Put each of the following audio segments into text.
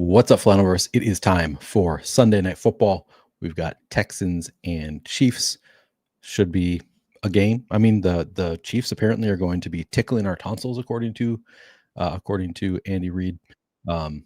What's up, Flaniverse? It is time for Sunday Night Football. We've got Texans and Chiefs. Should be a game. I mean, the Chiefs apparently are going to be tickling our tonsils, according to Andy Reid. Um,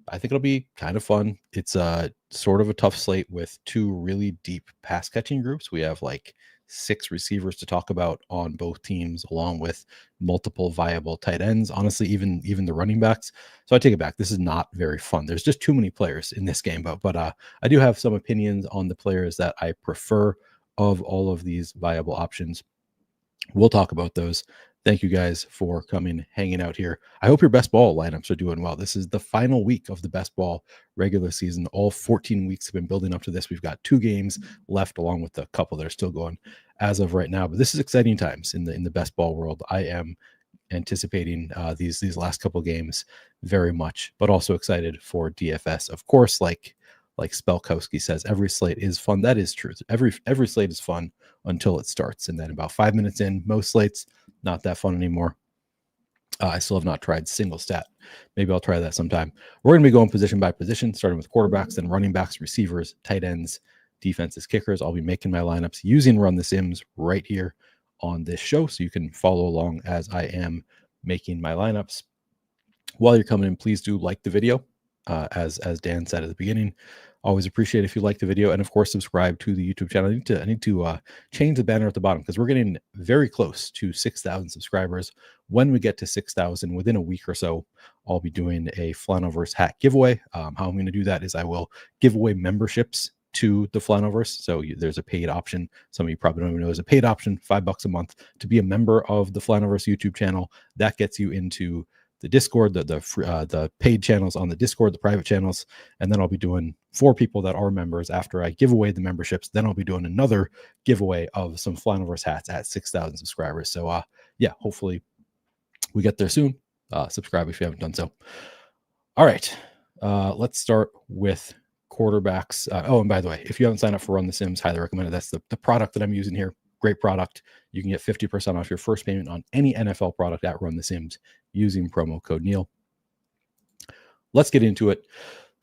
I think it'll be kind of fun. It's a sort of a tough slate with two really deep pass catching groups. We have like six receivers to talk about on both teams, along with multiple viable tight ends. Honestly, even the running backs. So I take it back. This is not very fun. There's just too many players in this game. But I do have some opinions on the players that I prefer of all of these viable options. We'll talk about those. Thank you guys for coming, hanging out here. I hope your best ball lineups are doing well. This is the final week of the best ball regular season. All 14 weeks have been building up to this. We've got 2 games left, along with a couple that are still going as of right now. But this is exciting times in the best ball world. I am anticipating these last couple games very much, but also excited for DFS. Of course, like Spelkowski says, every slate is fun. That is true. Every slate is fun until it starts, and then about 5 minutes in, most slates not that fun anymore. I still have not tried single stat. Maybe I'll try that sometime. We're going to be going position by position, starting with quarterbacks, then running backs, receivers, tight ends, defenses, kickers. I'll be making my lineups using Run the Sims right here on this show, so you can follow along as I am making my lineups. While you're coming in, please do like the video. As Dan said at the beginning, always appreciate if you like the video, and of course subscribe to the YouTube channel. I need to change the banner at the bottom because we're getting very close to 6,000 subscribers. When we get to 6,000 within a week or so, I'll be doing a Flaniverse hat giveaway. How I'm going to do that is I will give away memberships to the Flaniverse. So there's a paid option. Some of you probably don't even know there's a paid option, $5 a month to be a member of the Flaniverse YouTube channel. That gets you into the Discord, the paid channels on the Discord, the private channels, and then I'll be doing 4 people that are members after I give away the memberships. Then I'll be doing another giveaway of some Flaniverse hats at 6,000 subscribers. So yeah, hopefully we get there soon. Subscribe if you haven't done so. All right, let's start with quarterbacks. Oh, and by the way, if you haven't signed up for Run the Sims, highly recommend it. That's the product that I'm using here. Great product. You can get 50% off your first payment on any NFL product at Run the Sims using promo code Neil. Let's get into it.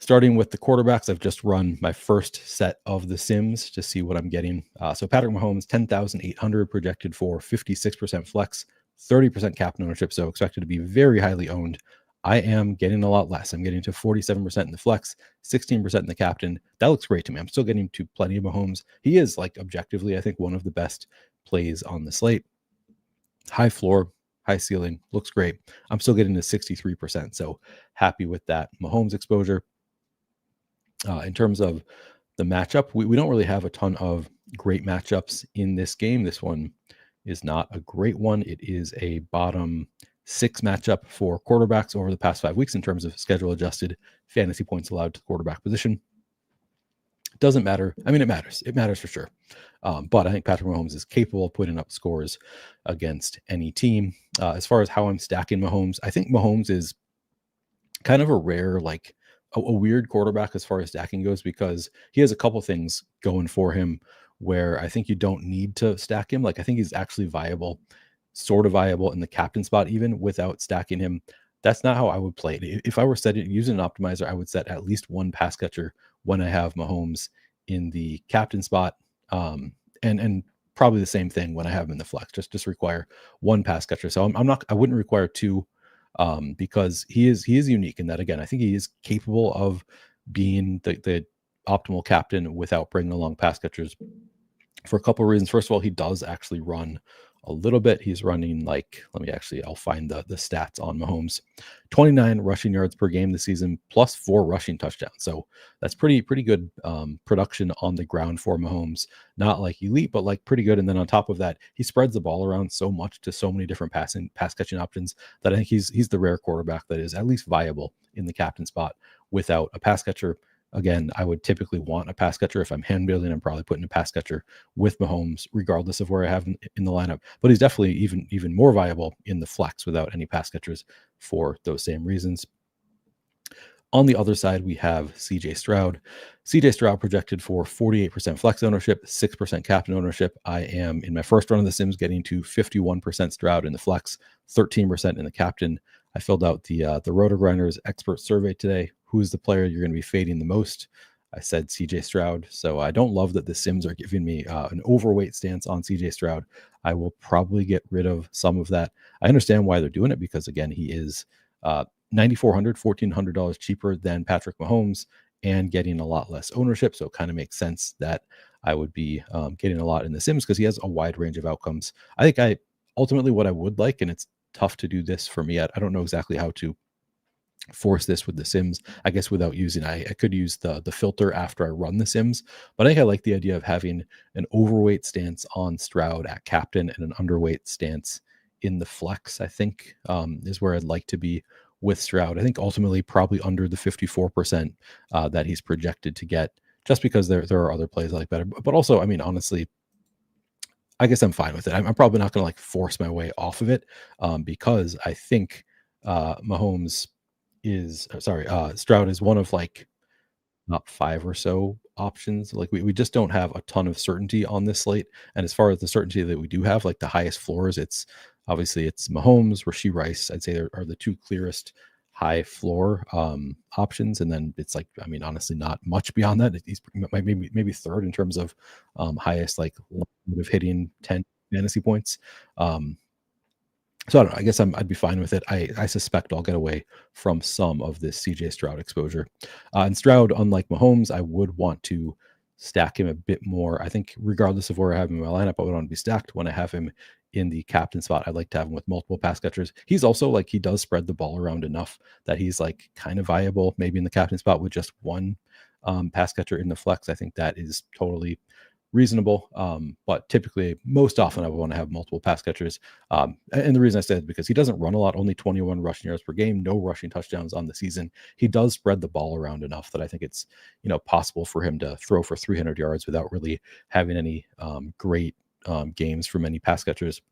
Starting with the quarterbacks, I've just run my first set of the Sims to see what I'm getting. So Patrick Mahomes, 10,800 projected for 56% flex, 30% captain ownership, so expected to be very highly owned. I am getting a lot less. I'm getting to 47% in the flex, 16% in the captain. That looks great to me. I'm still getting to plenty of Mahomes. He is, like, objectively, I think, one of the best plays on the slate. High floor, high ceiling, looks great. I'm still getting to 63%, so happy with that Mahomes exposure. In terms of the matchup, we don't really have a ton of great matchups in this game. This one is not a great one. It is a bottom 6 matchup for quarterbacks over the past 5 weeks in terms of schedule adjusted fantasy points allowed to the quarterback position. Doesn't matter. I mean, it matters. It matters for sure. But I think Patrick Mahomes is capable of putting up scores against any team. As far as how I'm stacking Mahomes, I think Mahomes is kind of a rare, like a weird quarterback as far as stacking goes, because he has a couple things going for him where I think you don't need to stack him. Like, I think he's actually viable, sort of viable in the captain spot, even without stacking him. That's not how I would play it. If I were using an optimizer, I would set at least one pass catcher when I have Mahomes in the captain spot, and probably the same thing when I have him in the flex. Just require one pass catcher. So I wouldn't require 2, because he is unique in that, again, I think he is capable of being the optimal captain without bringing along pass catchers for a couple of reasons. First of all, he does actually run a little bit. He's running, like, I'll find the stats on Mahomes. 29 rushing yards per game this season, plus 4 rushing touchdowns. So that's pretty good production on the ground for Mahomes. Not like elite, but like pretty good. And then on top of that, he spreads the ball around so much to so many different pass catching options that I think he's the rare quarterback that is at least viable in the captain spot without a pass catcher. Again, I would typically want a pass catcher. If I'm hand building, I'm probably putting a pass catcher with Mahomes, regardless of where I have him in the lineup. But he's definitely even more viable in the flex without any pass catchers for those same reasons. On the other side, we have CJ Stroud. CJ Stroud projected for 48% flex ownership, 6% captain ownership. I am, in my first run of the Sims, getting to 51% Stroud in the flex, 13% in the captain. I filled out the Roto Grinders expert survey today. who's the player you're going to be fading the most? I said CJ Stroud. So I don't love that the Sims are giving me an overweight stance on CJ Stroud. I will probably get rid of some of that. I understand why they're doing it because, again, he is $9,400, $1,400 cheaper than Patrick Mahomes and getting a lot less ownership. So it kind of makes sense that I would be getting a lot in the Sims because he has a wide range of outcomes. I think ultimately what I would like, and it's tough to do this for me, I don't know exactly how to force this with the Sims. I guess without using, I could use the filter after I run the Sims, but I think I like the idea of having an overweight stance on Stroud at captain and an underweight stance in the flex. I think is where I'd like to be with Stroud. I think ultimately probably under the 54% that he's projected to get, just because there are other plays I like better. But also, I mean, honestly, I guess I'm fine with it. I'm probably not going to like force my way off of it because I think Mahomes Stroud is one of like not 5 or so options. Like we just don't have a ton of certainty on this slate. And as far as the certainty that we do have, like the highest floors, it's Mahomes, Rashee Rice. I'd say are the two clearest high floor options. And then it's like, I mean, honestly, not much beyond that. He's maybe third in terms of highest like of hitting 10 fantasy points. So I don't know. I guess I'd be fine with it. I suspect I'll get away from some of this CJ Stroud exposure. And Stroud, unlike Mahomes, I would want to stack him a bit more. I think regardless of where I have him in my lineup, I would want to be stacked. When I have him in the captain spot, I'd like to have him with multiple pass catchers. He's also like, he does spread the ball around enough that he's like kind of viable, maybe in the captain spot with just one pass catcher in the flex. I think that is totally reasonable. But typically, most often, I would want to have multiple pass catchers. And the reason I said is because he doesn't run a lot, only 21 rushing yards per game, no rushing touchdowns on the season. He does spread the ball around enough that I think it's possible for him to throw for 300 yards without really having any great games from any pass catchers.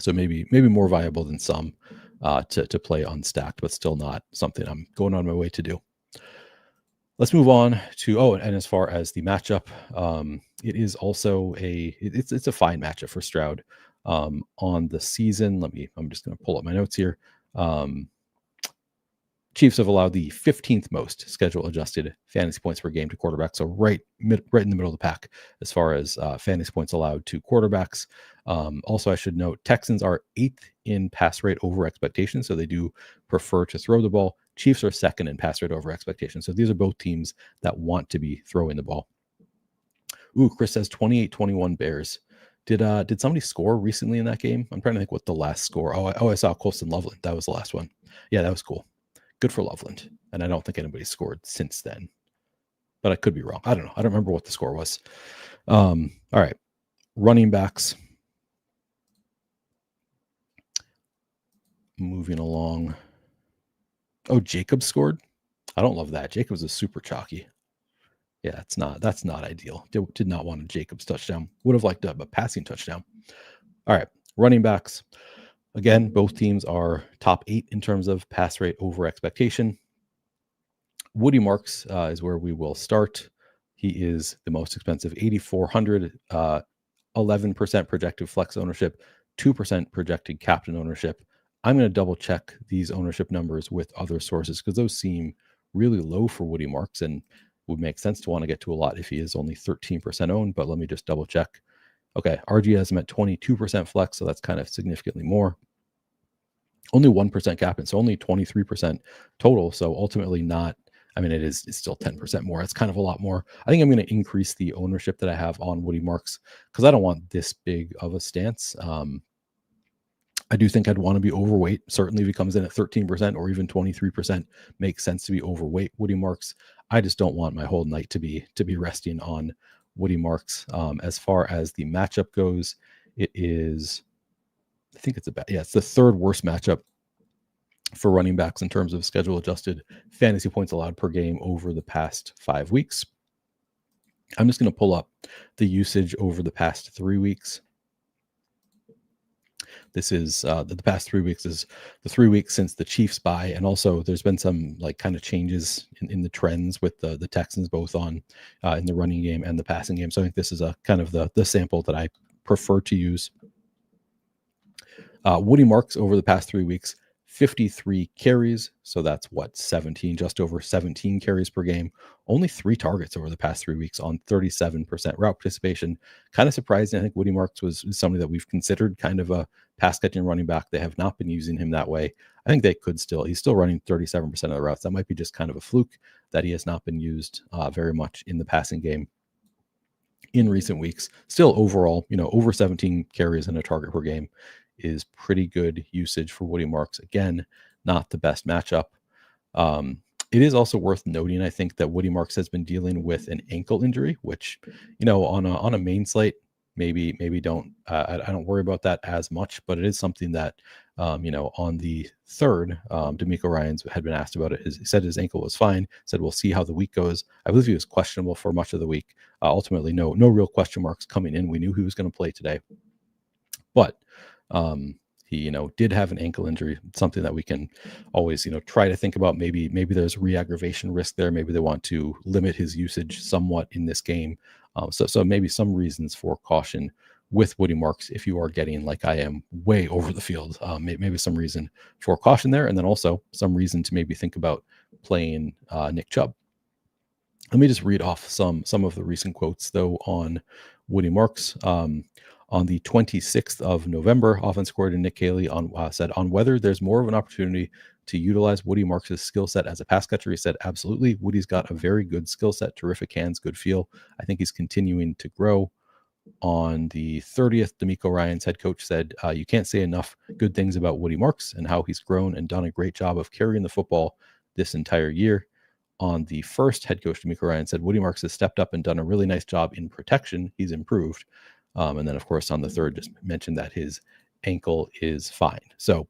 So maybe more viable than some to play unstacked, but still not something I'm going on my way to do. Let's move on to, and as far as the matchup, it is also it's a fine matchup for Stroud on the season. I'm just going to pull up my notes here. Chiefs have allowed the 15th most schedule adjusted fantasy points per game to quarterbacks. So right in the middle of the pack as far as fantasy points allowed to quarterbacks. Also, I should note Texans are 8th in pass rate over expectations. So they do prefer to throw the ball. Chiefs are 2nd in pass rate over expectations. So these are both teams that want to be throwing the ball. Ooh, Chris says 28-21 Bears. Did somebody score recently in that game? I'm trying to think what the last score. I saw Colston Loveland. That was the last one. Yeah, that was cool. Good for Loveland. And I don't think anybody scored since then. But I could be wrong. I don't know. I don't remember what the score was. All right. Running backs. Moving along. Oh, Jacobs scored? I don't love that. Jacobs is super chalky. Yeah, that's not ideal. Did not want a Jacobs touchdown. Would have liked a passing touchdown. All right. Running backs. Again, both teams are top 8 in terms of pass rate over expectation. Woody Marks is where we will start. He is the most expensive, $8,400, 11% projected flex ownership, 2% projected captain ownership. I'm going to double check these ownership numbers with other sources because those seem really low for Woody Marks and would make sense to want to get to a lot if he is only 13% owned. But let me just double check. Okay, RG has him at 22% flex, so that's kind of significantly more. Only 1% captain, so only 23% total. So ultimately not, I mean, it's still 10% more. It's kind of a lot more. I think I'm going to increase the ownership that I have on Woody Marks because I don't want this big of a stance. I do think I'd want to be overweight. Certainly if he comes in at 13% or even 23%, makes sense to be overweight Woody Marks. I just don't want my whole night to be resting on Woody Marks. As far as the matchup goes, it is, I think it's it's the third worst matchup for running backs in terms of schedule adjusted fantasy points allowed per game over the past 5 weeks. I'm just going to pull up the usage over the past 3 weeks. This is the past 3 weeks is the 3 weeks since the Chiefs bye. And also there's been some like kind of changes in the trends with the Texans, both on in the running game and the passing game. So I think this is a kind of the sample that I prefer to use. Woody Marks over the past 3 weeks, 53 carries. So that's what, 17, just over 17 carries per game. Only 3 targets over the past 3 weeks on 37% route participation. Kind of surprising. I think Woody Marks was somebody that we've considered kind of a pass catching running back. They have not been using him that way. I think they could he's still running 37% of the routes. That might be just kind of a fluke that he has not been used very much in the passing game in recent weeks. Still overall, over 17 carries and a target per game is pretty good usage for Woody Marks. Again, not the best matchup. It is also worth noting, I think, that Woody Marks has been dealing with an ankle injury, which, on a main slate, maybe don't I don't worry about that as much, but it is something that on the third, D'Amico Ryans had been asked about it. He said his ankle was fine. Said we'll see how the week goes. I believe he was questionable for much of the week. Ultimately, no real question marks coming in. We knew he was going to play today, but he did have an ankle injury, something that we can always try to think about. Maybe there's re-aggravation risk there. Maybe they want to limit his usage somewhat in this game. So maybe some reasons for caution with Woody Marks if you are getting, like I am, way over the field. Maybe some reason for caution there, and then also some reason to maybe think about playing Nick Chubb. Let me just read off some of the recent quotes though on Woody Marks. On the 26th of November, offense coordinator Nick Caley said on whether there's more of an opportunity to utilize Woody Marks' skill set as a pass catcher. He said, absolutely. Woody's got a very good skill set, terrific hands, good feel. I think he's continuing to grow. On the 30th, D'Amico Ryans, head coach, said, you can't say enough good things about Woody Marks and how he's grown and done a great job of carrying the football this entire year. On the first, head coach D'Amico Ryans said, Woody Marks has stepped up and done a really nice job in protection. He's improved. And then, of course, on the third, just mentioned that his ankle is fine. So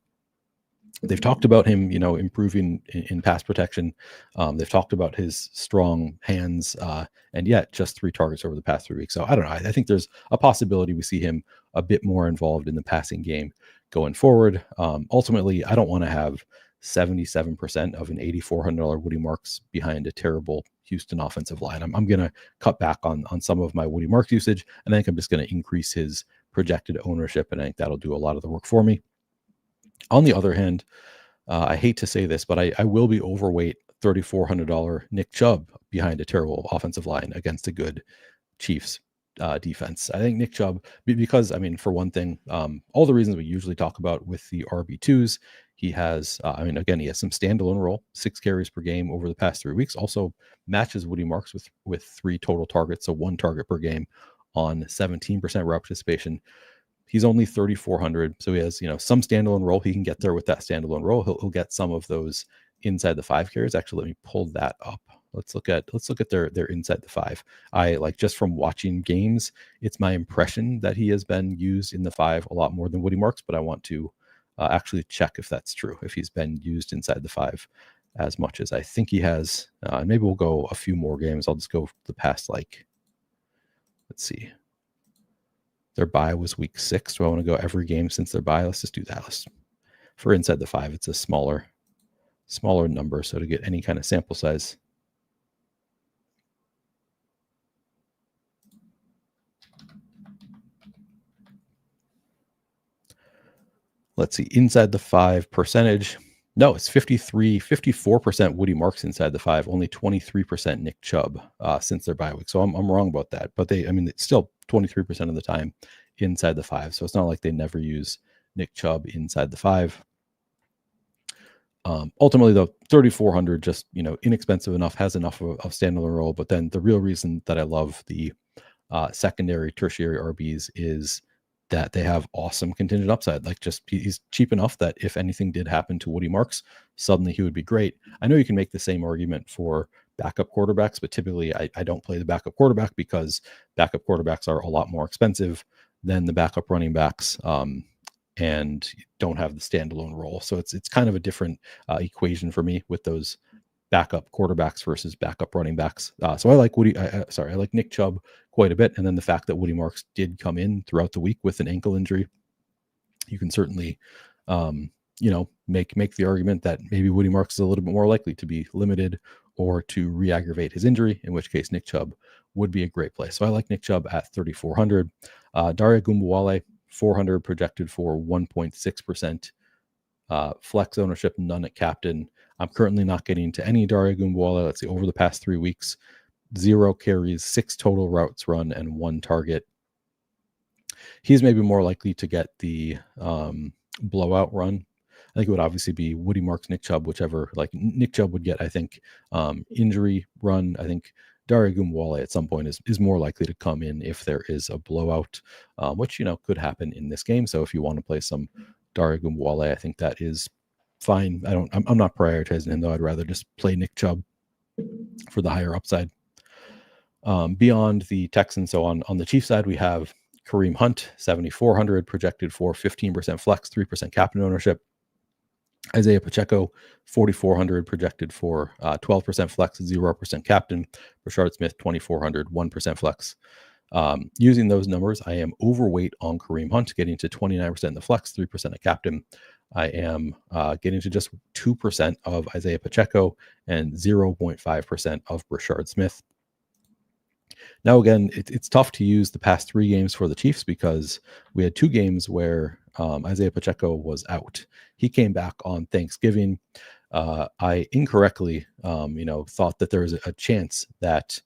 they've talked about him, improving in pass protection. They've talked about his strong hands, and yet just 3 targets over the past 3 weeks. So I don't know. I think there's a possibility we see him a bit more involved in the passing game going forward. Ultimately, I don't want to have 77% of an $8,400 Woody Marks behind a terrible Houston offensive line. I'm going to cut back on some of my Woody Marks usage, and I think I'm just going to increase his projected ownership, and I think that'll do a lot of the work for me. On the other hand, I hate to say this, but I will be overweight $3,400 Nick Chubb behind a terrible offensive line against a good Chiefs defense. I think Nick Chubb, because, for one thing, all the reasons we usually talk about with the RB2s, he has, he has some standalone role, 6 carries per game over the past 3 weeks, also matches Woody Marks with 3 total targets, so 1 target per game on 17% route participation. He's only 3,400, so he has some standalone role. He can get there with that standalone role. He'll get some of those inside the 5 carries. Actually, let me pull that up. Let's look at their inside the 5. I just from watching games, it's my impression that he has been used in the 5 a lot more than Woody Marks, but I want to actually check if that's true, if he's been used inside the 5 as much as I think he has. Maybe we'll go a few more games. I'll just go the past, let's see. Their bye was week 6. Do I want to go every game since their bye? Let's just do that. For inside the 5, it's a smaller number, so to get any kind of sample size. Let's see, inside the 5 percentage. No, it's 54% Woody Marks inside the 5, only 23% Nick Chubb since their bye week. So I'm wrong about that. But it's still 23% of the time inside the 5. So it's not like they never use Nick Chubb inside the 5. Ultimately, though, 3,400 just inexpensive enough, has enough of standalone role. But then the real reason that I love the secondary, tertiary RBs is that they have awesome contingent upside. He's cheap enough that if anything did happen to Woody Marks, suddenly he would be great. I know you can make the same argument for backup quarterbacks, but typically I don't play the backup quarterback because backup quarterbacks are a lot more expensive than the backup running backs, and don't have the standalone role. So it's kind of a different equation for me with those backup quarterbacks versus backup running backs. So I like I like Nick Chubb quite a bit. And then the fact that Woody Marks did come in throughout the week with an ankle injury, you can certainly, make the argument that maybe Woody Marks is a little bit more likely to be limited or to re-aggravate his injury, in which case Nick Chubb would be a great play. So I like Nick Chubb at 3,400. Daria Gumbawale, 400, projected for 1.6% Flex ownership, none at captain. I'm currently not getting to any Daria Gumbuala. Let's see, over the past 3 weeks, 0 carries, 6 total routes run, and 1 target. He's maybe more likely to get the blowout run. I think it would obviously be Woody Marks, Nick Chubb, whichever. Like Nick Chubb would get, I think, injury run. I think Daria Gumbuala at some point is more likely to come in if there is a blowout, which could happen in this game. So if you want to play some Daria Gumbuala, I think that is fine. I'm not prioritizing him though. I'd rather just play Nick Chubb for the higher upside. Beyond the Texans, so on the Chiefs side, we have Kareem Hunt, 7,400, projected for 15% flex, 3% captain ownership. Isaiah Pacheco, 4,400, projected for 12% flex, 0% captain. Rashard Smith, 2,400, 1% flex. Using those numbers, I am overweight on Kareem Hunt, getting to 29% in the flex, 3% a captain. I am getting to just 2% of Isaiah Pacheco and 0.5% of Rashard Smith. Now, again, it's tough to use the past 3 games for the Chiefs because we had 2 games where Isaiah Pacheco was out. He came back on Thanksgiving. I incorrectly, thought that there was a chance that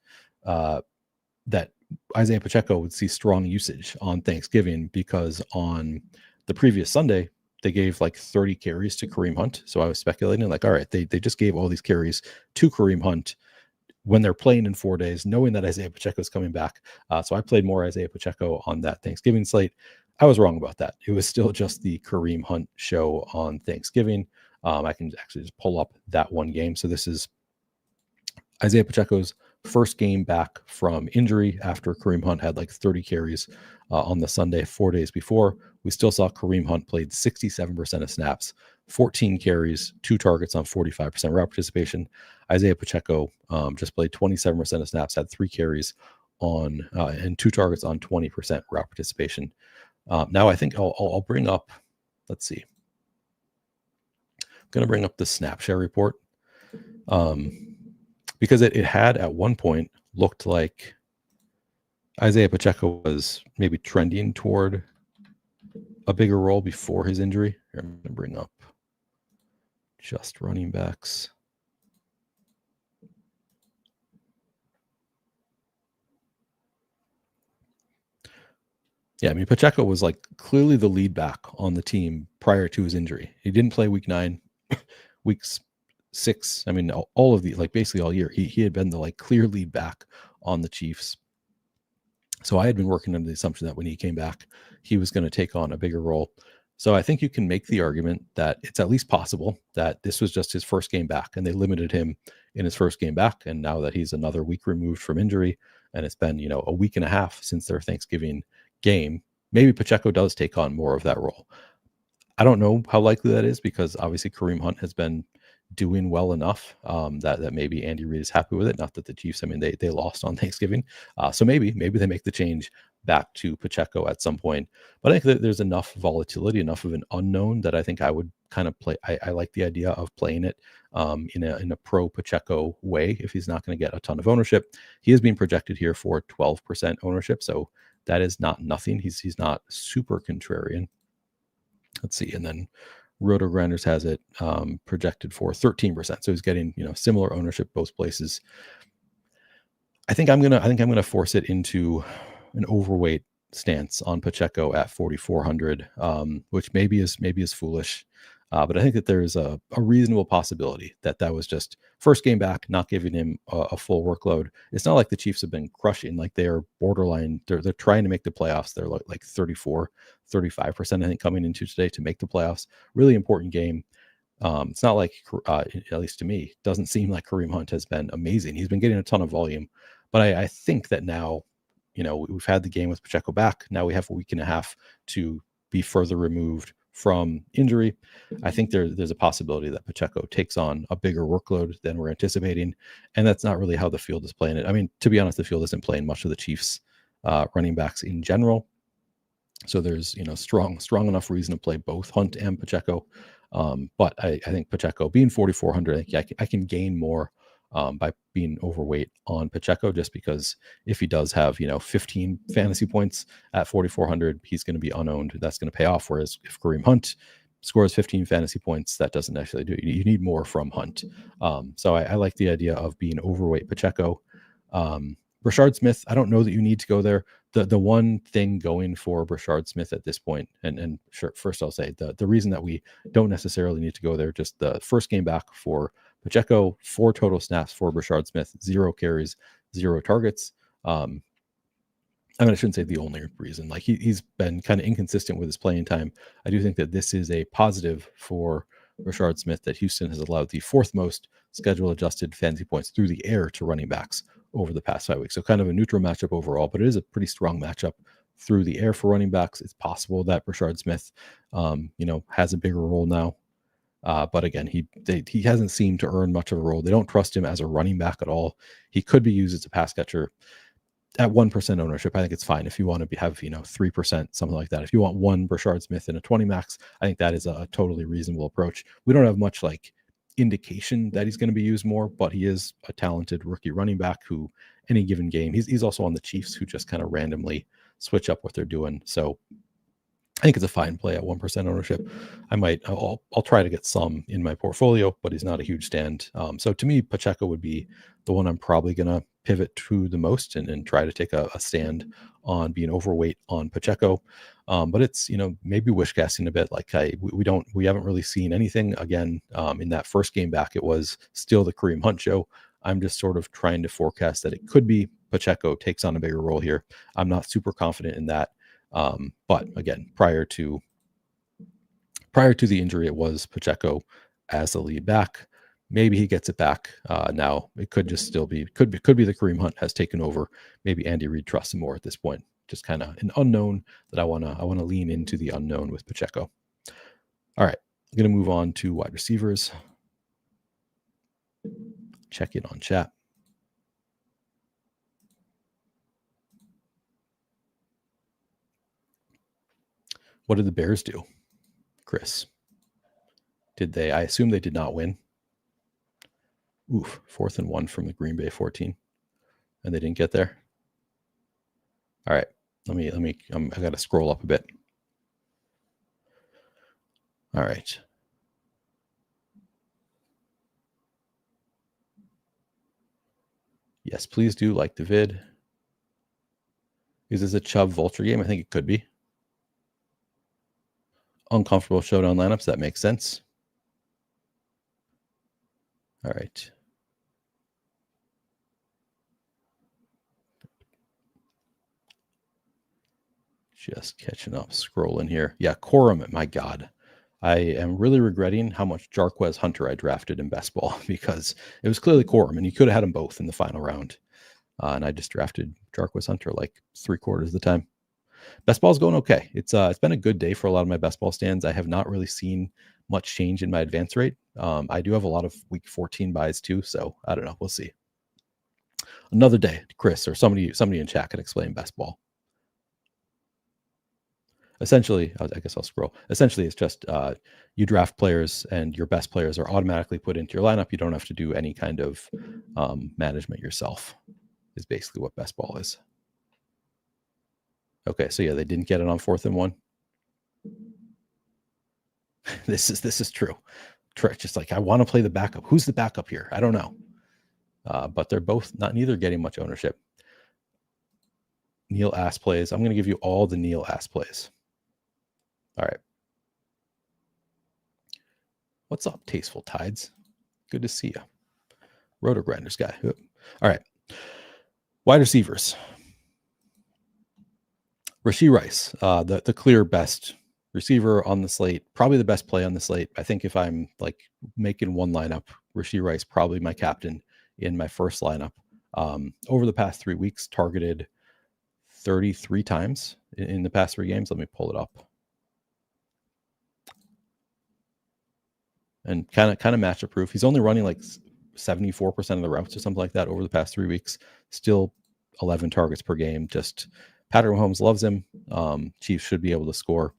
Isaiah Pacheco would see strong usage on Thanksgiving because on the previous Sunday, they gave like 30 carries to Kareem Hunt. So I was speculating like, all right, they just gave all these carries to Kareem Hunt when they're playing in 4 days, knowing that Isaiah Pacheco is coming back. So I played more Isaiah Pacheco on that Thanksgiving slate. I was wrong about that. It was still just the Kareem Hunt show on Thanksgiving. I can actually just pull up that one game. So this is Isaiah Pacheco's first game back from injury after Kareem Hunt had like 30 carries on the Sunday 4 days before. We still saw Kareem Hunt played 67% of snaps, 14 carries, 2 targets on 45% route participation. Isaiah Pacheco just played 27% of snaps, had 3 carries on and 2 targets on 20% route participation. Now I think I'll bring up, let's see. I'm going to bring up the snap share report because it had at one point looked like Isaiah Pacheco was maybe trending toward a bigger role before his injury. Here, I'm going to bring up just running backs. Yeah, I mean, Pacheco was like clearly the lead back on the team prior to his injury. He didn't play week 9, weeks 6. I mean, all of the, like basically all year, he had been the like clear lead back on the Chiefs. So I had been working under the assumption that when he came back, he was going to take on a bigger role. So I think you can make the argument that it's at least possible that this was just his first game back and they limited him in his first game back. And now that he's another week removed from injury and it's been, a week and a half since their Thanksgiving game, maybe Pacheco does take on more of that role. I don't know how likely that is because obviously Kareem Hunt has been doing well enough that maybe Andy Reid is happy with it. Not that the Chiefs, I mean, they lost on Thanksgiving. So maybe they make the change back to Pacheco at some point. But I think that there's enough volatility, enough of an unknown that I think I would kind of play. I like the idea of playing it in a pro Pacheco way if he's not going to get a ton of ownership. He is being projected here for 12% ownership. So that is not nothing. He's not super contrarian. Let's see. And then Roto Grinders has it projected for 13%. So he's getting, similar ownership both places. I think I'm gonna force it into an overweight stance on Pacheco at 4,400, which maybe is foolish. But I think that there's a reasonable possibility that was just first game back, not giving him a full workload. It's not like the Chiefs have been crushing, like they're borderline. They're trying to make the playoffs. They're like 34, 35%, I think, coming into today to make the playoffs. Really important game. It's not like, at least to me, doesn't seem like Kareem Hunt has been amazing. He's been getting a ton of volume, but I think that now, we've had the game with Pacheco back. Now we have a week and a half to be further removed from injury. I think there's a possibility that Pacheco takes on a bigger workload than we're anticipating, and that's not really how the field is playing it. I mean, to be honest, the field isn't playing much of the Chiefs running backs in general. So there's strong enough reason to play both Hunt and Pacheco. But I think Pacheco being 4,400, I can gain more by being overweight on Pacheco, just because if he does have 15 fantasy points at 4,400, he's going to be unowned. That's going to pay off. Whereas if Kareem Hunt scores 15 fantasy points, that doesn't actually do it. You need more from Hunt. So I like the idea of being overweight Pacheco. Brashard Smith, I don't know that you need to go there. The one thing going for Brashard Smith at this point, and sure, first I'll say the reason that we don't necessarily need to go there, just the first game back for Pacheco, 4 total snaps for Brashard Smith, 0 carries, 0 targets. I mean, I shouldn't say the only reason. Like he's been kind of inconsistent with his playing time. I do think that this is a positive for Brashard Smith, that Houston has allowed the 4th most schedule adjusted fantasy points through the air to running backs over the past 5 weeks. So kind of a neutral matchup overall, but it is a pretty strong matchup through the air for running backs. It's possible that Brashard Smith, has a bigger role now. But again, he hasn't seemed to earn much of a role. They don't trust him as a running back at all. He could be used as a pass catcher. At 1% ownership, I think it's fine. If you want to have 3%, something like that. If you want one Brashard Smith in a 20 max, I think that is a totally reasonable approach. We don't have much like indication that he's going to be used more, but he is a talented rookie running back who any given game, he's also on the Chiefs, who just kind of randomly switch up what they're doing. So I think it's a fine play at 1% ownership. I'll try to get some in my portfolio, but he's not a huge stand. So to me, Pacheco would be the one I'm probably going to pivot to the most and try to take a stand on being overweight on Pacheco. But it's, maybe wish casting a bit. Like we haven't really seen anything again. In that first game back, it was still the Kareem Hunt show. I'm just sort of trying to forecast that it could be Pacheco takes on a bigger role here. I'm not super confident in that. But again, prior to the injury, it was Pacheco as the lead back. Maybe he gets it back. Now it could just still be could be the Kareem Hunt has taken over. Maybe Andy Reid trusts him more at this point. Just kind of an unknown that I wanna lean into the unknown with Pacheco. All right, I'm gonna move on to wide receivers. Check in on chat. What did the Bears do, Chris? Did they? I assume they did not win. Oof, 4th and 1 from the Green Bay 14, and they didn't get there. All right, let me. I got to scroll up a bit. All right. Yes, please do like the vid. Is this a Chubb vulture game? I think it could be. Uncomfortable showdown lineups. That makes sense. All right. Just catching up, scrolling here. Yeah, Corum, my God. I am really regretting how much Jarquez Hunter I drafted in best ball because it was clearly Corum, and you could have had them both in the final round. And I just drafted Jarquez Hunter like 3/4 of the time. Best ball's going okay. It's been a good day for a lot of my best ball stands. I have not really seen much change in my advance rate. I do have a lot of week 14 buys too, so I don't know. We'll see. Another day, Chris or somebody in chat can explain best ball. Essentially, I guess I'll scroll. Essentially, it's just you draft players and your best players are automatically put into your lineup. You don't have to do any kind of management yourself, is basically what best ball is. Okay, so yeah, they didn't get it on 4th and 1. This is true. Just like I want to play the backup. Who's the backup here? I don't know. But they're both neither getting much ownership. Neil Ass plays. I'm going to give you all the Neil Ass plays. All right. What's up, Tasteful Tides? Good to see you. Roto Grinders guy. All right. Wide receivers. Rashee Rice, the clear best receiver on the slate, probably the best play on the slate. I think if I'm like making one lineup, Rashee Rice, probably my captain in my first lineup. Over the past 3 weeks, targeted 33 times in the past 3 games. Let me pull it up. And kind of matchup proof. He's only running like 74% of the routes or something like that over the past 3 weeks. Still 11 targets per game. Just Patrick Mahomes loves him. Chiefs should be able to score.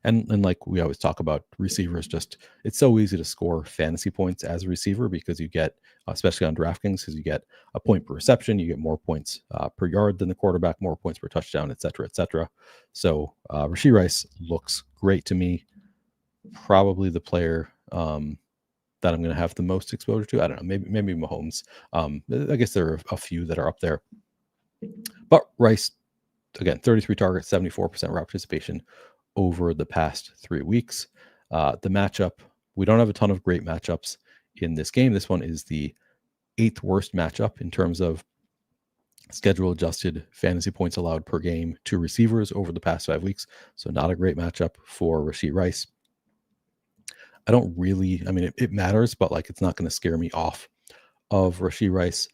And like we always talk about receivers, just it's so easy to score fantasy points as a receiver because you get, especially on DraftKings, because you get a point per reception, you get more points per yard than the quarterback, more points per touchdown, et cetera, et cetera. So Rashee Rice looks great to me. probably the player that I'm going to have the most exposure to. I don't know, maybe Mahomes. I guess there are a few that are up there, but Rice, again, 33 targets, 74% route participation over the past 3 weeks. The matchup, we don't have a ton of great matchups in this game. This one is the 8th worst matchup in terms of schedule adjusted fantasy points allowed per game to receivers over the past 5 weeks. So not a great matchup for Rashee Rice. I mean, it matters, but like it's not going to scare me off of Rashee Rice.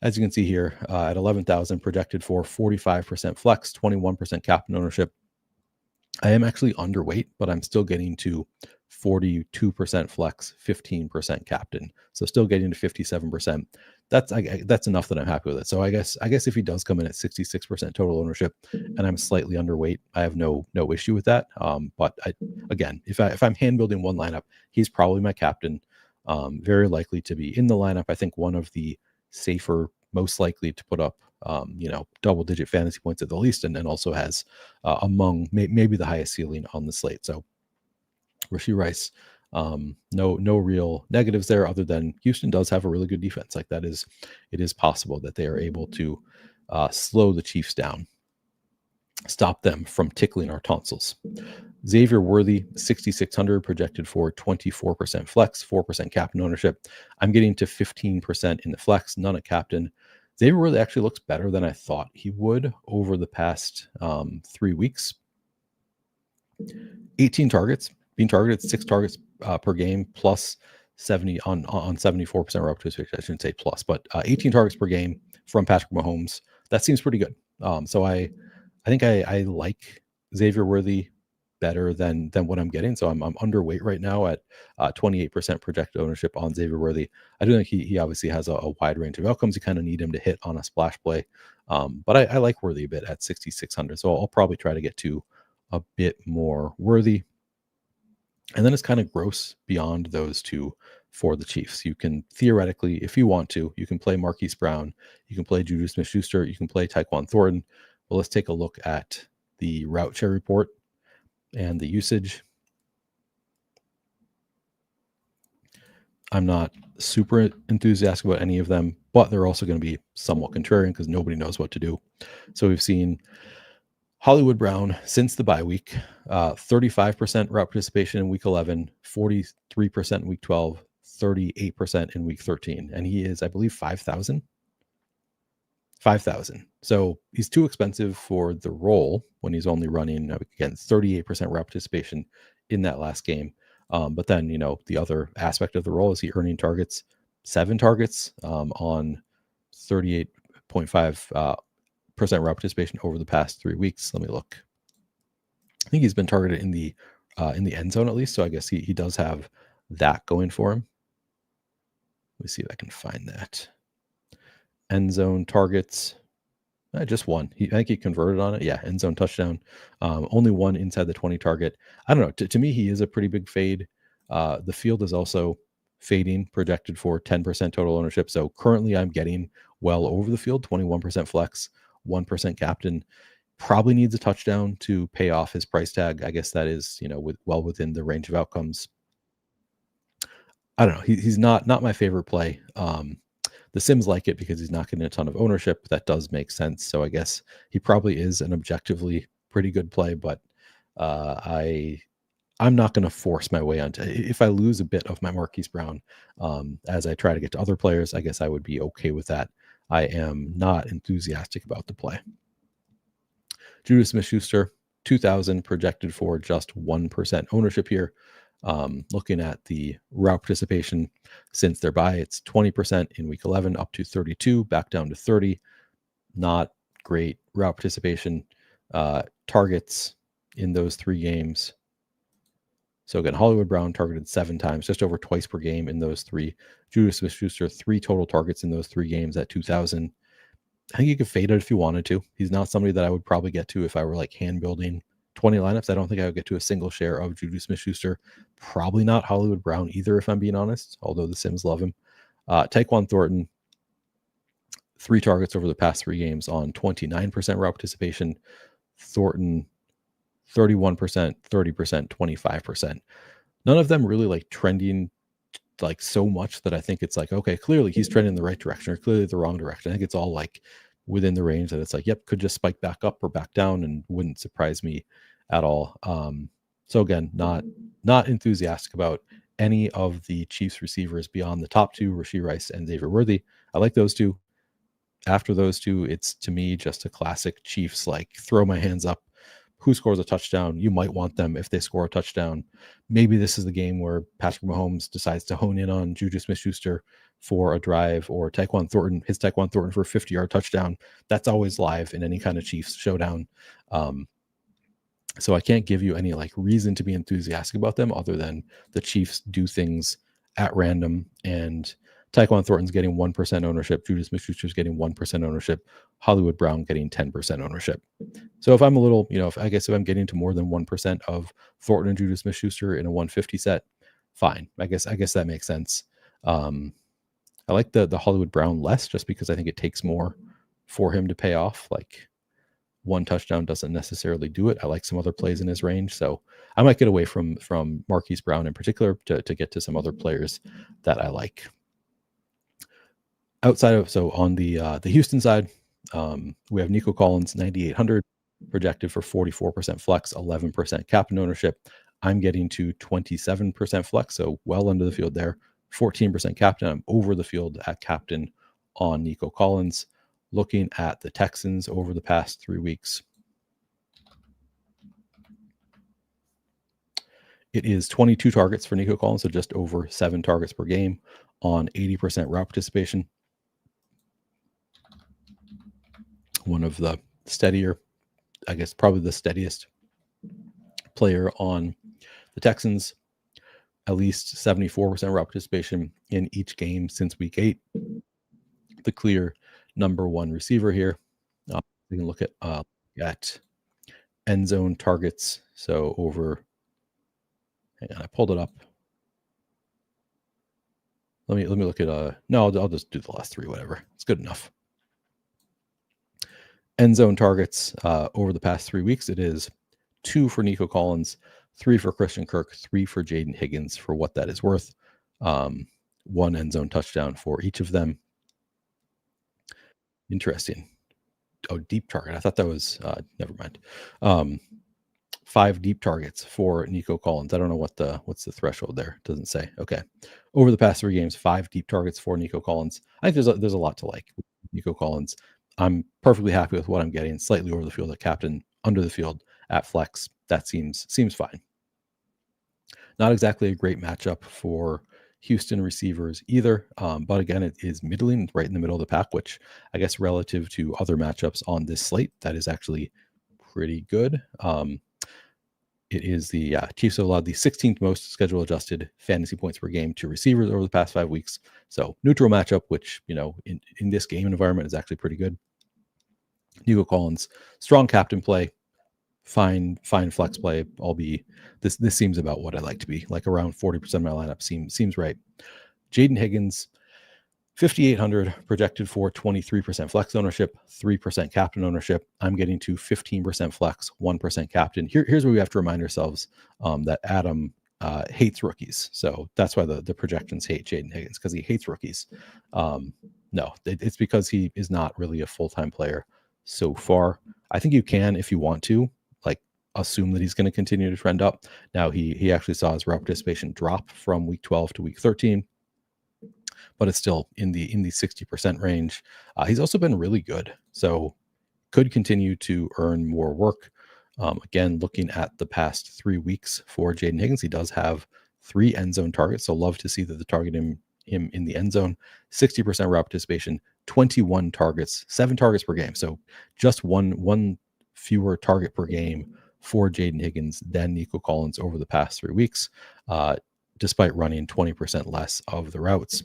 As you can see here, at 11,000 projected for 45% flex, 21% captain ownership. I am actually underweight, but I'm still getting to 42% flex, 15% captain. So still getting to 57%. That's enough that I'm happy with it. So I guess if he does come in at 66% total ownership and I'm slightly underweight, I have no issue with that. But again, if I'm hand building one lineup, he's probably my captain. Very likely to be in the lineup. I think one of the safer, most likely to put up double-digit fantasy points at the least, and also has among maybe the highest ceiling on the slate. So Rashee Rice, no real negatives there other than Houston does have a really good defense. Like it is possible that they are able to slow the Chiefs down, stop them from tickling our tonsils. Xavier Worthy, 6,600 projected for 24% flex, 4% captain ownership. I'm getting to 15% in the flex, none at captain. Xavier Worthy actually looks better than I thought he would over the past 3 weeks. 18 targets, being targeted 6 targets per game, plus 70 on 74% route participation. I shouldn't say plus, but 18 targets per game from Patrick Mahomes. That seems pretty good. So I think I like Xavier Worthy better than what I'm getting. So I'm underweight right now at 28% projected ownership on Xavier Worthy. I do think he obviously has a wide range of outcomes. You kind of need him to hit on a splash play. But I like Worthy a bit at 6,600. So I'll probably try to get to a bit more Worthy. And then it's kind of gross beyond those two for the Chiefs. You can theoretically, if you want to, you can play Marquise Brown, you can play Juju Smith-Schuster, you can play Tyquan Thornton. Well, let's take a look at the route share report and the usage. I'm not super enthusiastic about any of them, but they're also going to be somewhat contrarian because nobody knows what to do. So we've seen Hollywood Brown since the bye week, 35% route participation in week 11, 43% in week 12, 38% in week 13. And he is, I believe, 5,000. So he's too expensive for the role when he's only running, again, 38% route participation in that last game. But then, the other aspect of the role is he earning targets, 7 targets on 38.5% route participation over the past 3 weeks. Let me look. I think he's been targeted in the end zone at least. So I guess he does have that going for him. Let me see if I can find that. End zone targets, just one. I think he converted on it. Yeah, end zone touchdown. Only one inside the 20 target. I don't know. To me, he is a pretty big fade. The field is also fading, projected for 10% total ownership. So currently I'm getting well over the field, 21% flex, 1% captain. Probably needs a touchdown to pay off his price tag. I guess that is, well within the range of outcomes. I don't know. He's not my favorite play. The Sims like it because he's not getting a ton of ownership. That does make sense. So I guess he probably is an objectively pretty good play, but I'm not going to force my way onto. If I lose a bit of my Marquise Brown as I try to get to other players, I guess I would be okay with that. I am not enthusiastic about the play. Juju Smith-Schuster, 2,000 projected for just 1% ownership here. Looking at the route participation since their bye, it's 20% in week 11 up to 32, back down to 30. Not great route participation. Targets in those 3 games. So again, Hollywood Brown targeted 7 times, just over twice per game in those 3. Juju Smith-Schuster, 3 total targets in those 3 games at 2,000. I think you could fade it if you wanted to. He's not somebody that I would probably get to if I were like hand building 20 lineups. I don't think I would get to a single share of Juju Smith-Schuster. Probably not Hollywood Brown either, if I'm being honest, although the Sims love him. Tyquan Thornton, 3 targets over the past 3 games on 29% route participation. Thornton, 31%, 30%, 25%. none of them really like trending like so much that I think it's like, okay, clearly he's trending in the right direction or clearly the wrong direction. I think it's all like within the range that it's like, yep, could just spike back up or back down and wouldn't surprise me at all. So again, not enthusiastic about any of the Chiefs receivers beyond the top two, Rashee Rice and Xavier Worthy. I like those two. After those two, it's to me just a classic Chiefs, like throw my hands up. Who scores a touchdown? You might want them if they score a touchdown. Maybe this is the game where Patrick Mahomes decides to hone in on Juju Smith-Schuster for a drive, or Tyquan Thornton for a 50-yard touchdown. That's always live in any kind of Chiefs showdown. So I can't give you any like reason to be enthusiastic about them other than the Chiefs do things at random, and Tyquan Thornton's getting 1% ownership, Juju Smith-Schuster's getting 1% ownership, Hollywood Brown getting 10% ownership. So if I'm a little, if I'm getting to more than 1% of Thornton and Juju Smith-Schuster in a 150 set, fine. I guess that makes sense. I like the Hollywood Brown less just because I think it takes more for him to pay off. Like one touchdown doesn't necessarily do it. I like some other plays in his range. So I might get away from Marquise Brown in particular to get to some other players that I like. Outside of, so on the Houston side, we have Nico Collins, 9,800, projected for 44% flex, 11% captain ownership. I'm getting to 27% flex, so well under the field there. 14% captain. I'm over the field at captain on Nico Collins. Looking at the Texans over the past 3 weeks, it is 22 targets for Nico Collins, so just over 7 targets per game on 80% route participation. One of the steadier, I guess probably the steadiest player on the Texans. At least 74% route participation in each game since week 8. The clear number one receiver here. We can look at end zone targets. So over, hang on, I pulled it up. Let me look at no, I'll just do the last 3, whatever. It's good enough. End zone targets over the past 3 weeks, it is 2 for Nico Collins, 3 for Christian Kirk, 3 for Jaden Higgins, for what that is worth. 1 end zone touchdown for each of them. Interesting. Oh, deep target. I thought that was never mind. 5 deep targets for Nico Collins. I don't know what's the threshold there. It doesn't say. Okay. Over the past 3 games, 5 deep targets for Nico Collins. I think there's a lot to like with Nico Collins. I'm perfectly happy with what I'm getting. Slightly over the field at captain, under the field at flex. That seems fine. Not exactly a great matchup for Houston receivers either. But again, it is middling, right in the middle of the pack, which I guess relative to other matchups on this slate, that is actually pretty good. It is the Chiefs have allowed the 16th most schedule adjusted fantasy points per game to receivers over the past 5 weeks. So neutral matchup, which, in this game environment is actually pretty good. Nico Collins, strong captain play, fine flex play. This seems about what I like to be, like around 40% of my lineup seems right. Jaden Higgins, 5,800, projected for 23% flex ownership, 3% captain ownership. I'm getting to 15% flex, 1% captain. Here's where we have to remind ourselves that Adam hates rookies. So that's why the projections hate Jaden Higgins, because he hates rookies. No, it's because he is not really a full-time player so far. I think you can, if you want to, like assume that he's going to continue to trend up. Now he actually saw his route participation drop from week 12 to week 13. But it's still in the 60% range. He's also been really good, so could continue to earn more work. Again, looking at the past 3 weeks for Jaden Higgins, he does have 3 end zone targets, so love to see that the target him in the end zone. 60% route participation, 21 targets, 7 targets per game. So just one fewer target per game for Jaden Higgins than Nico Collins over the past 3 weeks, despite running 20% less of the routes.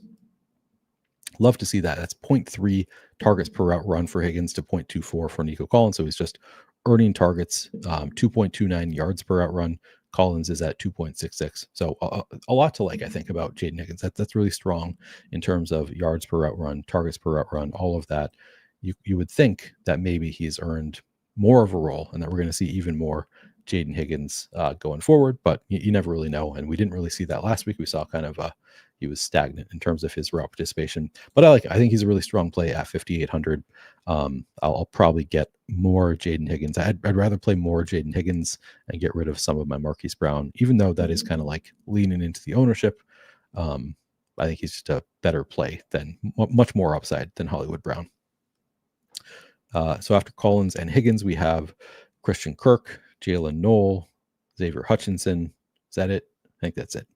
Love to see that. That's 0.3 targets per route run for Higgins to 0.24 for Nico Collins. So he's just earning targets, 2.29 yards per route run. Collins is at 2.66. So a lot to like, I think, about Jaden Higgins. That's really strong in terms of yards per route run, targets per route run, all of that. You would think that maybe he's earned more of a role and that we're going to see even more Jaden Higgins going forward, but you never really know. And we didn't really see that last week. We saw kind of he was stagnant in terms of his route participation, but I think he's a really strong play at 5,800. I'll probably get more Jaden Higgins. I'd rather play more Jaden Higgins and get rid of some of my Marquise Brown, even though that is kind of like leaning into the ownership. I think he's just a better play than much more upside than Hollywood Brown. So after Collins and Higgins, we have Christian Kirk, Jalen Noel, Xavier Hutchinson. Is that it? I think that's it.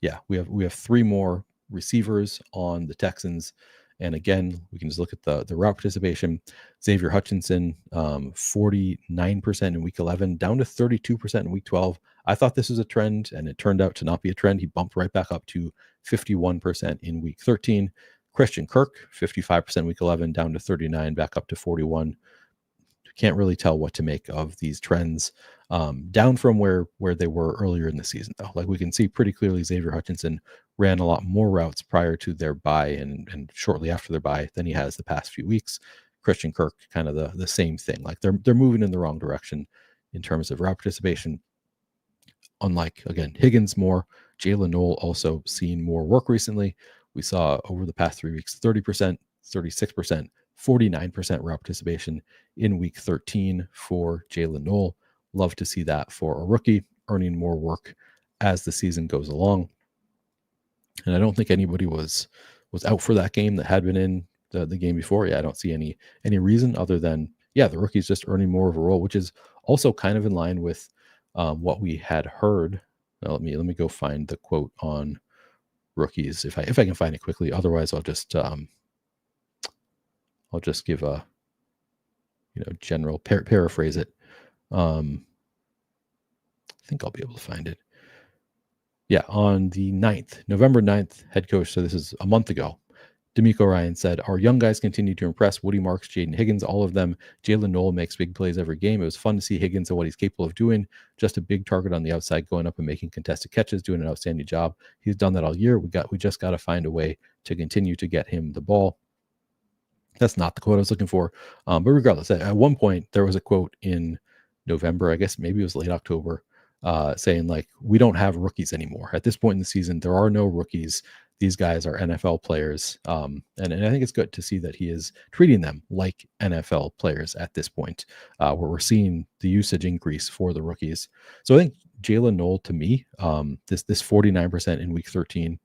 Yeah, we have three more receivers on the Texans. And again, we can just look at the route participation. Xavier Hutchinson, 49% in week 11, down to 32% in week 12. I thought this was a trend, and it turned out to not be a trend. He bumped right back up to 51% in week 13. Christian Kirk, 55% week 11, down to 39, back up to 41. Can't really tell what to make of these trends, down from where they were earlier in the season, though. Like we can see pretty clearly, Xavier Hutchinson ran a lot more routes prior to their bye and shortly after their bye than he has the past few weeks. Christian Kirk, kind of the same thing. Like they're moving in the wrong direction in terms of route participation. Unlike, again, Higgins more, Jalen Noel also seen more work recently. We saw over the past 3 weeks, 30%, 36%, 49% route participation in week 13 for Jalen Noel. Love to see that for a rookie, earning more work as the season goes along. And I don't think anybody was out for that game that had been in the game before. Yeah, I don't see any reason other than, yeah, the rookie's just earning more of a role, which is also kind of in line with what we had heard. Now, let me go find the quote on rookies if I can find it quickly. Otherwise, I'll just give a general paraphrase it. I think I'll be able to find it. Yeah, on the 9th, November 9th, head coach, so this is a month ago, D'Amico Ryan said, "Our young guys continue to impress. Woody Marks, Jaden Higgins, all of them. Jalen Noel makes big plays every game. It was fun to see Higgins and what he's capable of doing. Just a big target on the outside, going up and making contested catches, doing an outstanding job. He's done that all year. We just got to find a way to continue to get him the ball." That's not the quote I was looking for. But regardless, at one point, there was a quote in November, I guess maybe it was late October, saying, like, we don't have rookies anymore. At this point in the season, there are no rookies. These guys are NFL players. And I think it's good to see that he is treating them like NFL players at this point, where we're seeing the usage increase for the rookies. So I think Jalen Noel, to me, this 49% in week 13,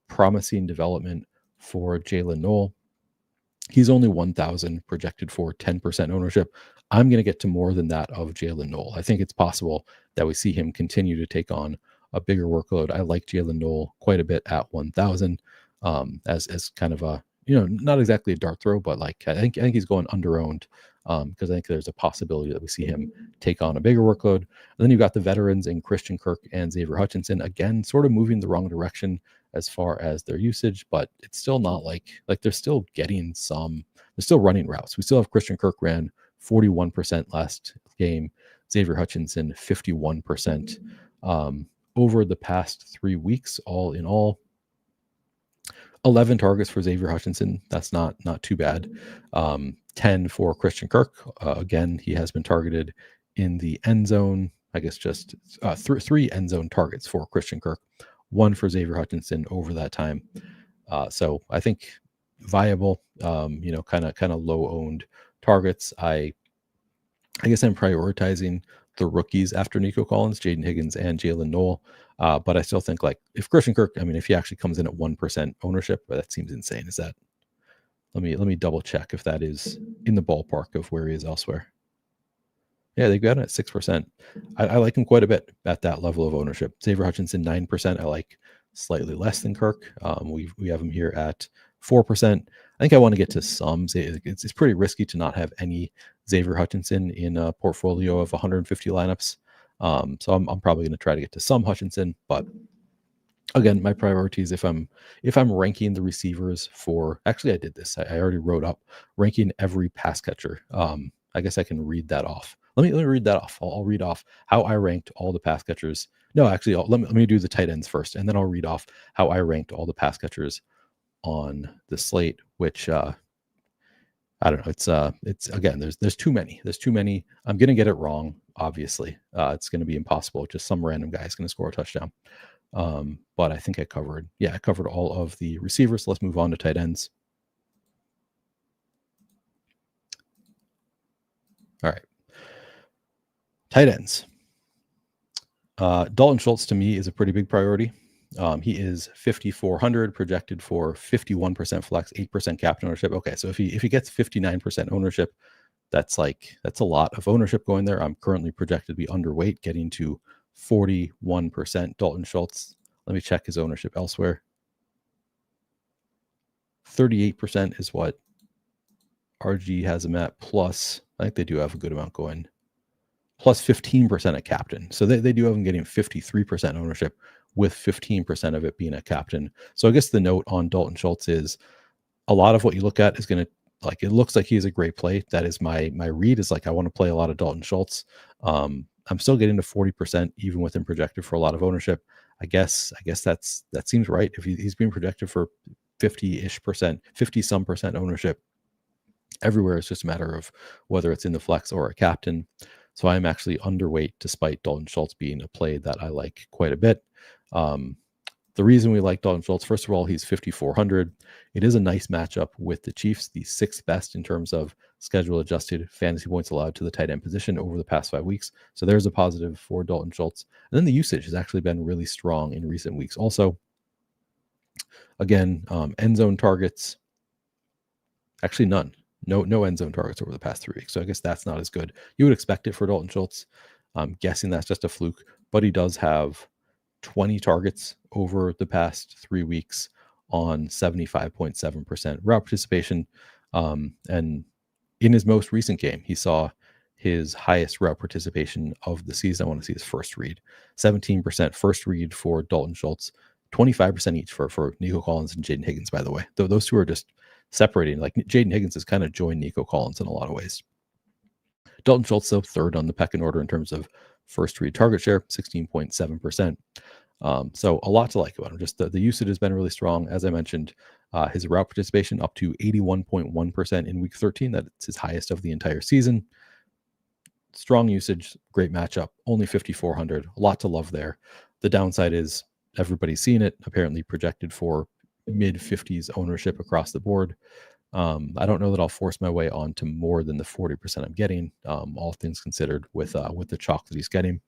promising development for Jalen Noel. He's only 1,000 projected for 10% ownership. I'm going to get to more than that of Jalen Noel. I think it's possible that we see him continue to take on a bigger workload. I like Jalen Noel quite a bit at 1,000 as kind of a, not exactly a dart throw, but like I think he's going under-owned because I think there's a possibility that we see him take on a bigger workload. And then you've got the veterans in Christian Kirk and Xavier Hutchinson, again, sort of moving the wrong direction as far as their usage, but it's still not like they're still getting they're still running routes. We still have Christian Kirk ran 41% last game, Xavier Hutchinson 51%. Over the past 3 weeks, all in all, 11 targets for Xavier Hutchinson. That's not too bad. 10 for Christian Kirk. Again, he has been targeted in the end zone. I guess just three end zone targets for Christian Kirk. 1 for Xavier Hutchinson over that time. So I think viable, kind of low owned targets. I guess I'm prioritizing the rookies after Nico Collins, Jaden Higgins, and Jalen Noel. But I still think, like, if Christian Kirk, if he actually comes in at 1% ownership, but that seems insane. Is that? Let me double check if that is in the ballpark of where he is elsewhere. Yeah, they got him at 6%. I like him quite a bit at that level of ownership. Xavier Hutchinson, 9%. I like slightly less than Kirk. We have him here at 4%. I think I want to get to some. It's pretty risky to not have any Xavier Hutchinson in a portfolio of 150 lineups. So I'm probably going to try to get to some Hutchinson. But again, my priorities, if I'm ranking the receivers for, actually I did this. I already wrote up ranking every pass catcher. I guess I can read that off. Let me read that off. I'll read off how I ranked all the pass catchers. No, actually, let me do the tight ends first, and then I'll read off how I ranked all the pass catchers on the slate, which I I don't know. It's again, there's too many. There's too many. I'm gonna get it wrong. Obviously, it's gonna be impossible. Just some random guy is gonna score a touchdown. But I think I covered all of the receivers. Let's move on to tight ends. All right, tight ends. Dalton Schultz to me is a pretty big priority. He is 5,400 projected for 51% flex, 8% captain ownership. Okay, so if he gets 59% ownership, that's a lot of ownership going there. I'm currently projected to be underweight, getting to 41% Dalton Schultz. Let me check his ownership elsewhere. 38% is what RG has him at, plus I think they do have a good amount going, plus 15% at captain. So they do have him getting 53% ownership, with 15% of it being a captain. So I guess the note on Dalton Schultz is a lot of what you look at is going to, like, it looks like he's a great play. That is my read, is like, I want to play a lot of Dalton Schultz. I'm still getting to 40% even with him projected for a lot of ownership. I guess that seems right. If he's being projected for 50 some percent ownership everywhere, it's just a matter of whether it's in the flex or a captain. So I'm actually underweight despite Dalton Schultz being a play that I like quite a bit. The reason we like Dalton Schultz, first of all, he's 5,400. It is a nice matchup with the Chiefs, the sixth best in terms of schedule adjusted fantasy points allowed to the tight end position over the past 5 weeks. So there's a positive for Dalton Schultz. And then the usage has actually been really strong in recent weeks. Also, again, end zone targets, actually none. No end zone targets over the past 3 weeks. So I guess that's not as good. You would expect it for Dalton Schultz. I'm guessing that's just a fluke, but he does have 20 targets over the past 3 weeks on 75.7% route participation. And in his most recent game, he saw his highest route participation of the season. I want to see his first read. 17% first read for Dalton Schultz, 25% each for Nico Collins and Jaden Higgins, by the way. Though those two are just separating. Like, Jaden Higgins has kind of joined Nico Collins in a lot of ways. Dalton Schultz, though, third on the pecking order in terms of first read target share, 16.7%. So a lot to like about him. Just the usage has been really strong. As I mentioned, his route participation up to 81.1% in week 13. That's his highest of the entire season. Strong usage, great matchup, only 5,400. A lot to love there. The downside is everybody's seen it, apparently projected for mid 50s ownership across the board. I don't know that I'll force my way on to more than the 40% I'm getting, all things considered, with the chalk that he's getting.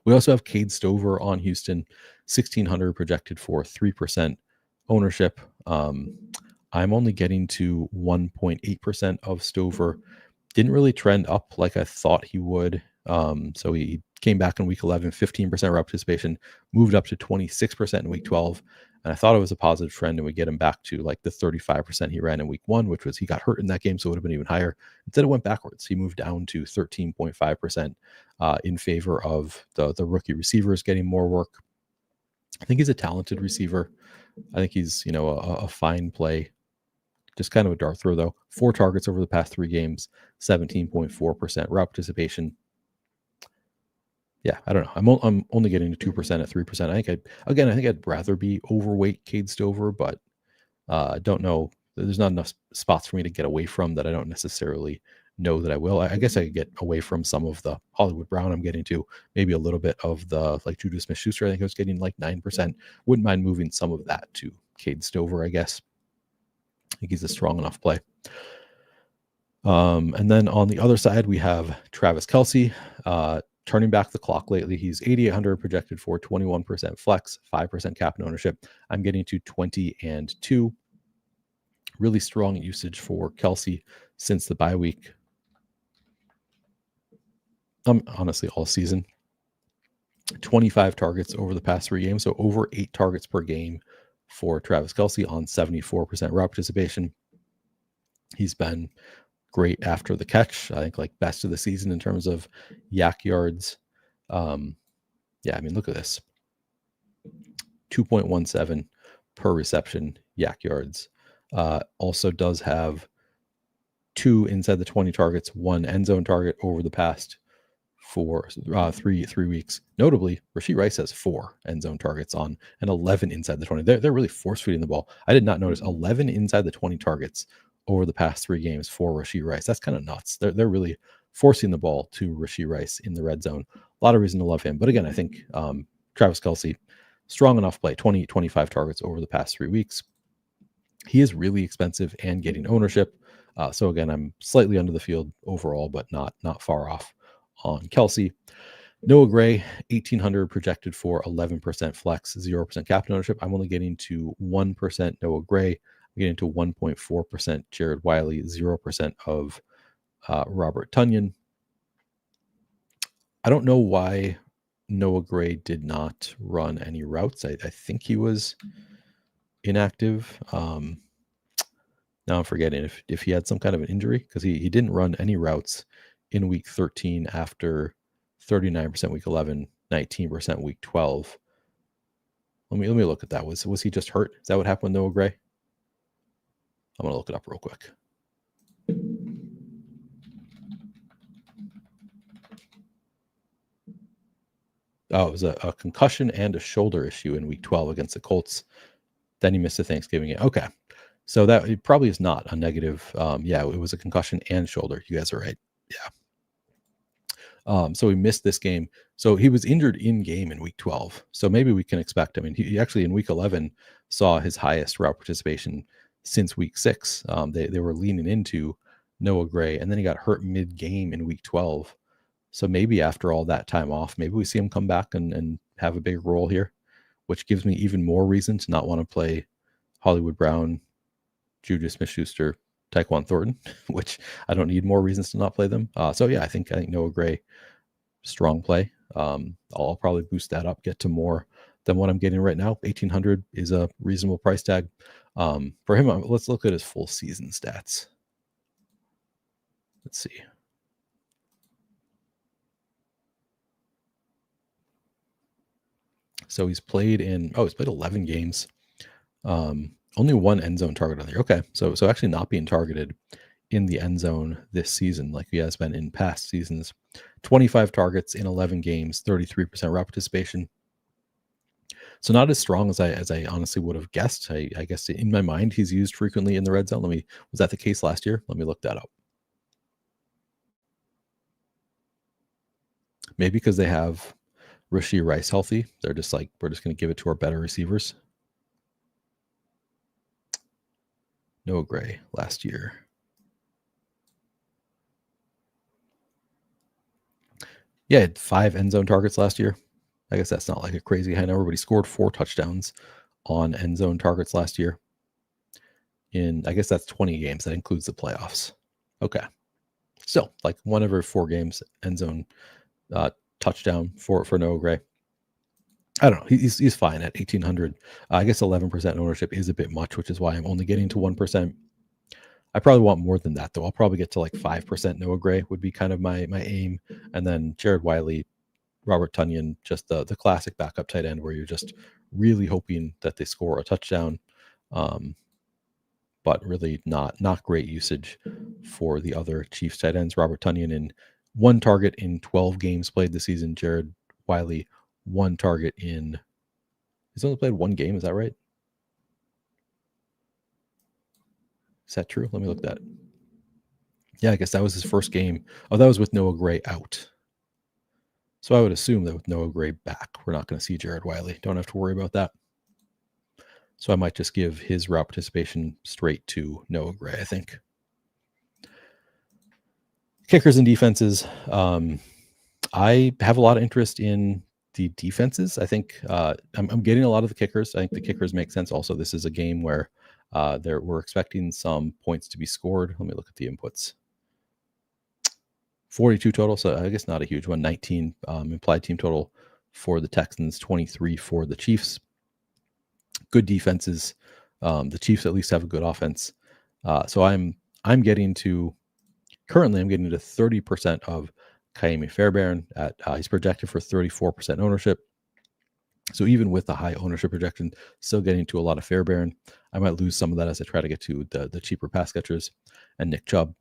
We also have Cade Stover on Houston, 1,600 projected for 3% ownership. I'm only getting to 1.8% of Stover. Didn't really trend up like I thought he would. So he came back in week 11, 15% route participation, moved up to 26% in week 12. And I thought it was a positive trend, and we get him back to like the 35% he ran in week 1, which was, he got hurt in that game, so it would have been even higher. Instead, it went backwards. He moved down to 13.5% in favor of the rookie receivers getting more work. I think he's a talented receiver. I think he's, a fine play. Just kind of a dart throw, though. 4 targets over the past 3 games, 17.4% route participation. Yeah, I don't know. I'm only getting to 2% at 3%. I think I'd rather be overweight Cade Stover, but I don't know. There's not enough spots for me to get away from that I don't necessarily know that I will. I guess I could get away from some of the Hollywood Brown I'm getting to, maybe a little bit of the, like, Juju Smith-Schuster. I think I was getting like 9%. Wouldn't mind moving some of that to Cade Stover, I guess. I think he's a strong enough play. And then on the other side, we have Travis Kelce. Turning back the clock lately, he's 8,800 projected for 21% flex, 5% cap and ownership. I'm getting to 20 and 2. Really strong usage for Kelce since the bye week. Honestly, all season. 25 targets over the past 3 games, so over 8 targets per game for Travis Kelce on 74% route participation. He's been great after the catch. I think, like, best of the season in terms of yak yards. Look at this. 2.17 per reception yak yards. Also does have 2 inside the 20 targets, 1 end zone target over the past 3 weeks. Notably, Rashee Rice has 4 end zone targets on and 11 inside the 20. They're really force feeding the ball. I did not notice 11 inside the 20 targets over the past 3 games for Rashee Rice. That's kind of nuts. They're really forcing the ball to Rashee Rice in the red zone. A lot of reason to love him. But again, I think Travis Kelce, strong enough play, 20, 25 targets over the past 3 weeks. He is really expensive and getting ownership. So again, I'm slightly under the field overall, but not far off on Kelce. Noah Gray, 1,800 projected for 11% flex, 0% captain ownership. I'm only getting to 1% Noah Gray. I'm getting to 1.4% Jared Wiley, 0% of Robert Tonyan. I don't know why Noah Gray did not run any routes. I think he was inactive. Now I'm forgetting if he had some kind of an injury, because he didn't run any routes in week 13 after 39% week 11, 19% week 12. Let me look at that. Was he just hurt? Is that what happened with Noah Gray? I'm going to look it up real quick. Oh, it was a concussion and a shoulder issue in week 12 against the Colts. Then he missed the Thanksgiving game. Okay. So that it probably is not a negative. Yeah, it was a concussion and shoulder. You guys are right. Yeah. So he missed this game. So he was injured in game in week 12. So maybe we can expect, I mean, he actually in week 11 saw his highest route participation since week 6. They were leaning into Noah Gray, and then he got hurt mid-game in week 12. So maybe after all that time off, maybe we see him come back and have a big role here, which gives me even more reason to not want to play Hollywood Brown, Juju Smith-Schuster, Tyquan Thornton, which I don't need more reasons to not play them. So yeah, I think Noah Gray, strong play. I'll probably boost that up, get to more than what I'm getting right now. 1,800 is a reasonable price tag for him. Let's look at his full season stats. Let's see. So he's played 11 games. Only 1 end zone target on there. Okay, so actually not being targeted in the end zone this season like he has been in past seasons. 25 targets in 11 games, 33% route participation. So not as strong as I honestly would have guessed. I guess in my mind he's used frequently in the red zone. Was that the case last year? Let me look that up. Maybe because they have Rashee Rice healthy, they're just like, we're just going to give it to our better receivers. Noah Gray last year. Yeah, he had 5 end zone targets last year. I guess that's not like a crazy high number, but he scored 4 touchdowns on end zone targets last year. I guess that's 20 games. That includes the playoffs. Okay. So like 1 every 4 games, end zone touchdown for Noah Gray. I don't know. He's fine at 1,800. I guess 11% ownership is a bit much, which is why I'm only getting to 1%. I probably want more than that, though. I'll probably get to like 5% Noah Gray would be kind of my aim. And then Jared Wiley, Robert Tonyan, just the classic backup tight end where you're just really hoping that they score a touchdown. But really not great usage for the other Chiefs tight ends. Robert Tonyan in 1 target in 12 games played this season. Jared Wiley, 1 target in... He's only played 1 game, is that right? Is that true? Let me look that. Yeah, I guess that was his first game. Oh, that was with Noah Gray out. So I would assume that with Noah Gray back, we're not going to see Jared Wiley. Don't have to worry about that. So I might just give his route participation straight to Noah Gray, I think. Kickers and defenses. I have a lot of interest in the defenses. I think I'm getting a lot of the kickers. I think the kickers make sense. Also, this is a game where we're expecting some points to be scored. Let me look at the inputs. 42 total, so I guess not a huge one. 19 implied team total for the Texans, 23 for the Chiefs. Good defenses. The Chiefs at least have a good offense. So I'm getting to 30% of Kaimi Fairbairn at he's projected for 34% ownership. So even with the high ownership projection, still getting to a lot of Fairbairn. I might lose some of that as I try to get to the cheaper pass catchers and Nick Chubb.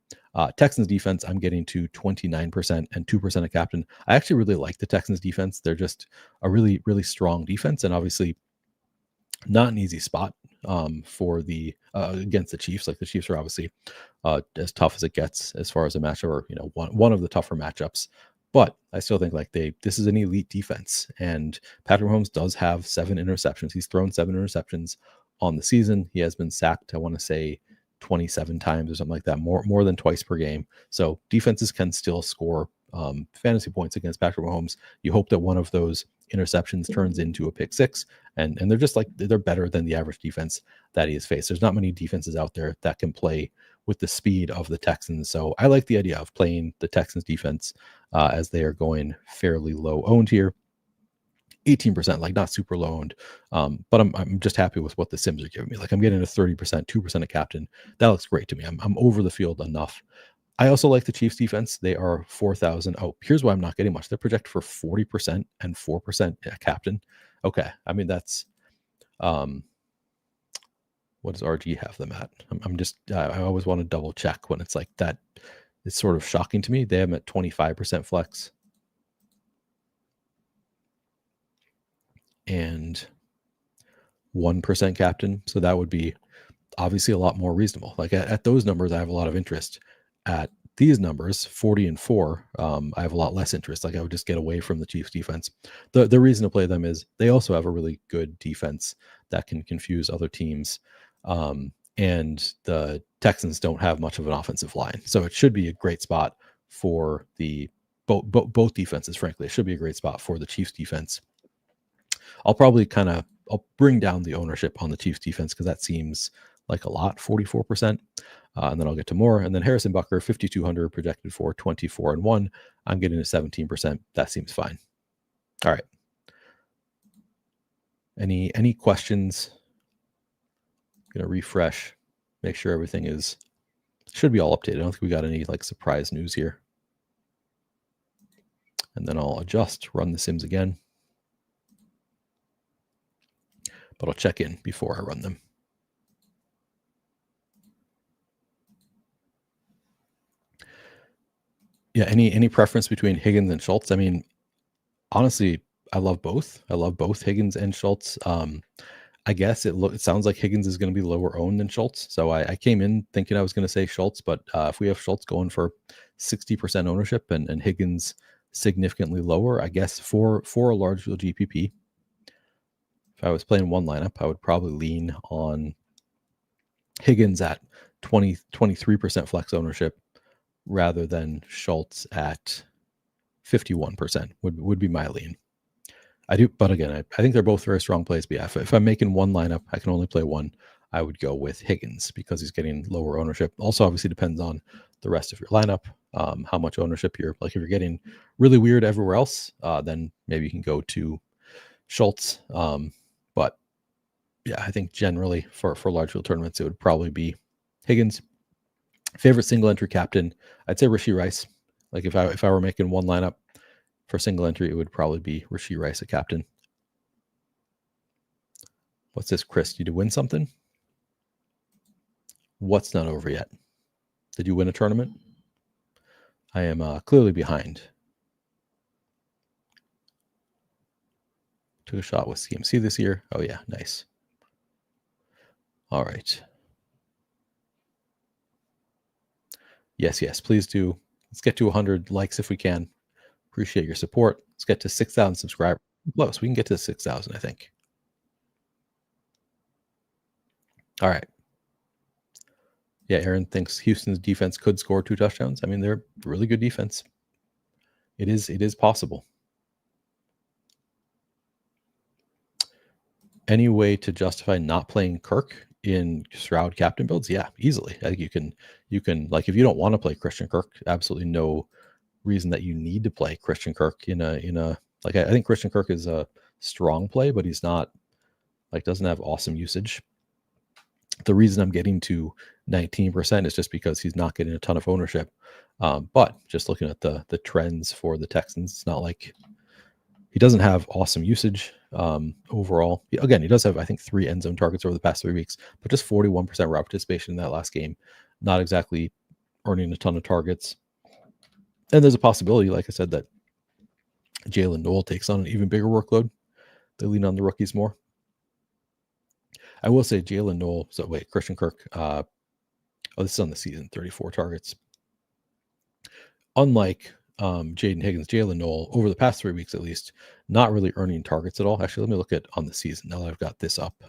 Texans defense, I'm getting to 29% and 2% of captain. I actually really like the Texans defense. They're just a really, really strong defense, and obviously not an easy spot for the against the Chiefs. Like the Chiefs are obviously as tough as it gets as far as a matchup, or one of the tougher matchups. But I still think like this is an elite defense, and Patrick Mahomes does have 7 interceptions. He's thrown 7 interceptions on the season. He has been sacked, I want to say 27 times or something like that, more than twice per game. So defenses can still score fantasy points against Patrick Mahomes. You hope that one of those interceptions turns into a pick six, and they're just like they're better than the average defense that he has faced. There's not many defenses out there that can play with the speed of the Texans. So I like the idea of playing the Texans defense as they are going fairly low owned here. 18%, like not super low owned, but I'm just happy with what the Sims are giving me. Like I'm getting a 30%, 2% a captain. That looks great to me. I'm over the field enough. I also like the Chiefs defense. They are 4,000. Oh, here's why I'm not getting much. They're projected for 40% and 4% a captain. Okay, I mean that's what does RG have them at? I'm just I always want to double check when it's like that. It's sort of shocking to me. They have them at 25% flex and 1% captain. So that would be obviously a lot more reasonable. Like at those numbers, I have a lot of interest. At these numbers, 40 and 4, I have a lot less interest. Like I would just get away from the Chiefs defense. The reason to play them is they also have a really good defense that can confuse other teams. And the Texans don't have much of an offensive line. So it should be a great spot for the both defenses, frankly. It should be a great spot for the Chiefs defense. I'll bring down the ownership on the Chiefs defense because that seems like a lot, 44%. And then I'll get to more. And then Harrison Butker, 5,200 projected for 24 and 1. I'm getting a 17%. That seems fine. All right. Any questions? I'm gonna refresh, make sure everything should be all updated. I don't think we got any like surprise news here. And then I'll adjust, run the Sims again. But I'll check in before I run them. Yeah, any preference between Higgins and Schultz? I mean, honestly, I love both. I love both Higgins and Schultz. I guess it sounds like Higgins is going to be lower owned than Schultz. So I came in thinking I was going to say Schultz, but if we have Schultz going for 60% ownership and Higgins significantly lower, I guess for a large field GPP, if I was playing one lineup, I would probably lean on Higgins at 23% flex ownership rather than Schultz at 51% would be my lean. I do, but again, I think they're both very strong plays. But yeah, if I'm making one lineup, I can only play one. I would go with Higgins because he's getting lower ownership. Also, obviously depends on the rest of your lineup, how much ownership you're like. If you're getting really weird everywhere else, then maybe you can go to Schultz. But yeah, I think generally for large field tournaments, it would probably be Higgins. Favorite single entry captain, I'd say Rashee Rice. Like if I were making one lineup for single entry, it would probably be Rashee Rice, a captain. What's this, Chris? Did you win something? What's not over yet? Did you win a tournament? I am clearly behind. Took a shot with CMC this year. Oh yeah, nice. All right. Yes, please do. Let's get to 100 likes if we can. Appreciate your support. Let's get to 6,000 subscribers. Close. We can get to 6,000, I think. All right. Yeah, Aaron thinks Houston's defense could score 2 touchdowns. I mean, they're really good defense. It is possible. Any way to justify not playing Kirk in Stroud captain builds? Yeah, easily. I think you can like if you don't want to play Christian Kirk, absolutely no reason that you need to play Christian Kirk in a like I think Christian Kirk is a strong play, but he's not like doesn't have awesome usage. The reason I'm getting to 19% is just because he's not getting a ton of ownership. But just looking at the trends for the Texans, it's not like he doesn't have awesome usage overall. Again, he does have, I think, 3 end zone targets over the past 3 weeks, but just 41% route participation in that last game. Not exactly earning a ton of targets. And there's a possibility, like I said, that Jalen Noel takes on an even bigger workload. They lean on the rookies more. I will say Jalen Noel. So wait, Christian Kirk. This is on the season. 34 targets. Unlike Jaden Higgins, Jalen Noel over the past 3 weeks at least, not really earning targets at all. Actually, let me look at on the season now that I've got this up.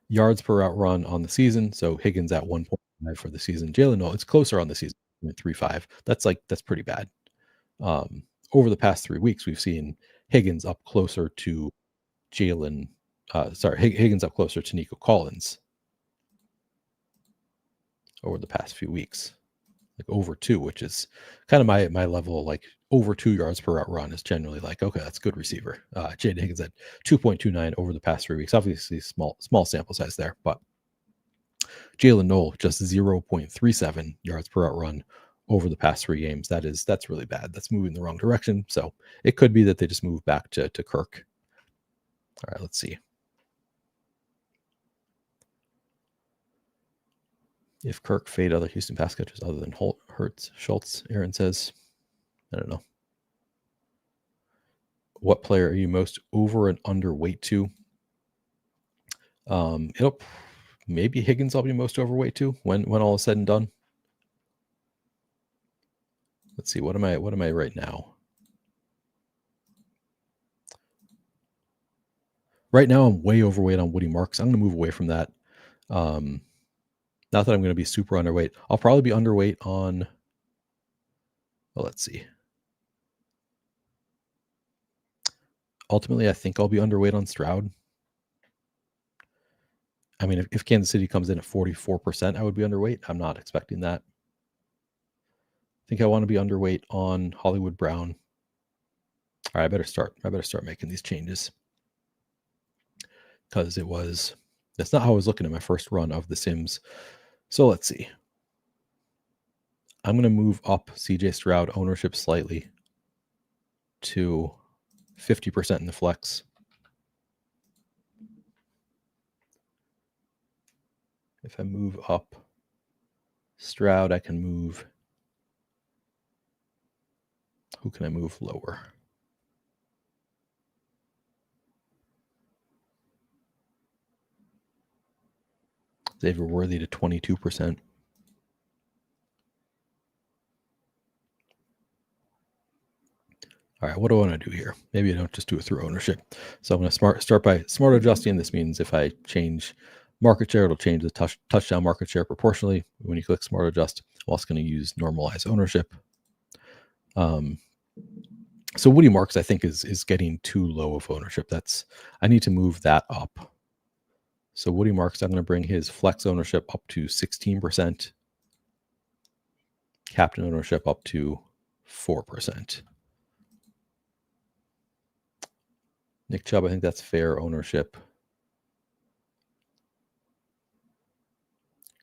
Yards per route run on the season. So Higgins at 1.5 for the season. Jalen Noel, it's closer on the season, 3.5. That's pretty bad. Over the past 3 weeks, we've seen Higgins up closer to Higgins up closer to Nico Collins over the past few weeks, like over 2, which is kind of my level. Like over 2 yards per route run is generally like, okay, that's a good receiver. Jaden Higgins at 2.29 over the past 3 weeks. Obviously, small sample size there, but Jalen Noel just 0.37 yards per route run over the past 3 games. That's really bad. That's moving the wrong direction. So it could be that they just move back to Kirk. All right, let's see. If Kirk fade other Houston pass catchers other than Hurts, Schultz, Aaron says, I don't know. What player are you most over and underweight to? It'll maybe Higgins I'll be most overweight to when all is said and done. Let's see, what am I right now? Right now I'm way overweight on Woody Marks. I'm going to move away from that. Not that I'm going to be super underweight. I'll probably be underweight on, well, let's see. Ultimately, I think I'll be underweight on Stroud. I mean, if Kansas City comes in at 44%, I would be underweight. I'm not expecting that. I think I want to be underweight on Hollywood Brown. All right, I better start making these changes because that's not how I was looking at my first run of The Sims. So let's see. I'm going to move up CJ Stroud ownership slightly to 50% in the flex. If I move up Stroud, I can move. Who can I move lower? Xavier Worthy to 22%. All right, what do I want to do here? Maybe I don't just do it through ownership. So I'm going to start by smart adjusting. This means if I change market share, it'll change the touchdown market share proportionally. When you click smart adjust, I'm also going to use normalize ownership. So Woody Marks, I think, is getting too low of ownership. I need to move that up. So Woody Marks, I'm going to bring his flex ownership up to 16%. Captain ownership up to 4%. Nick Chubb, I think that's fair ownership.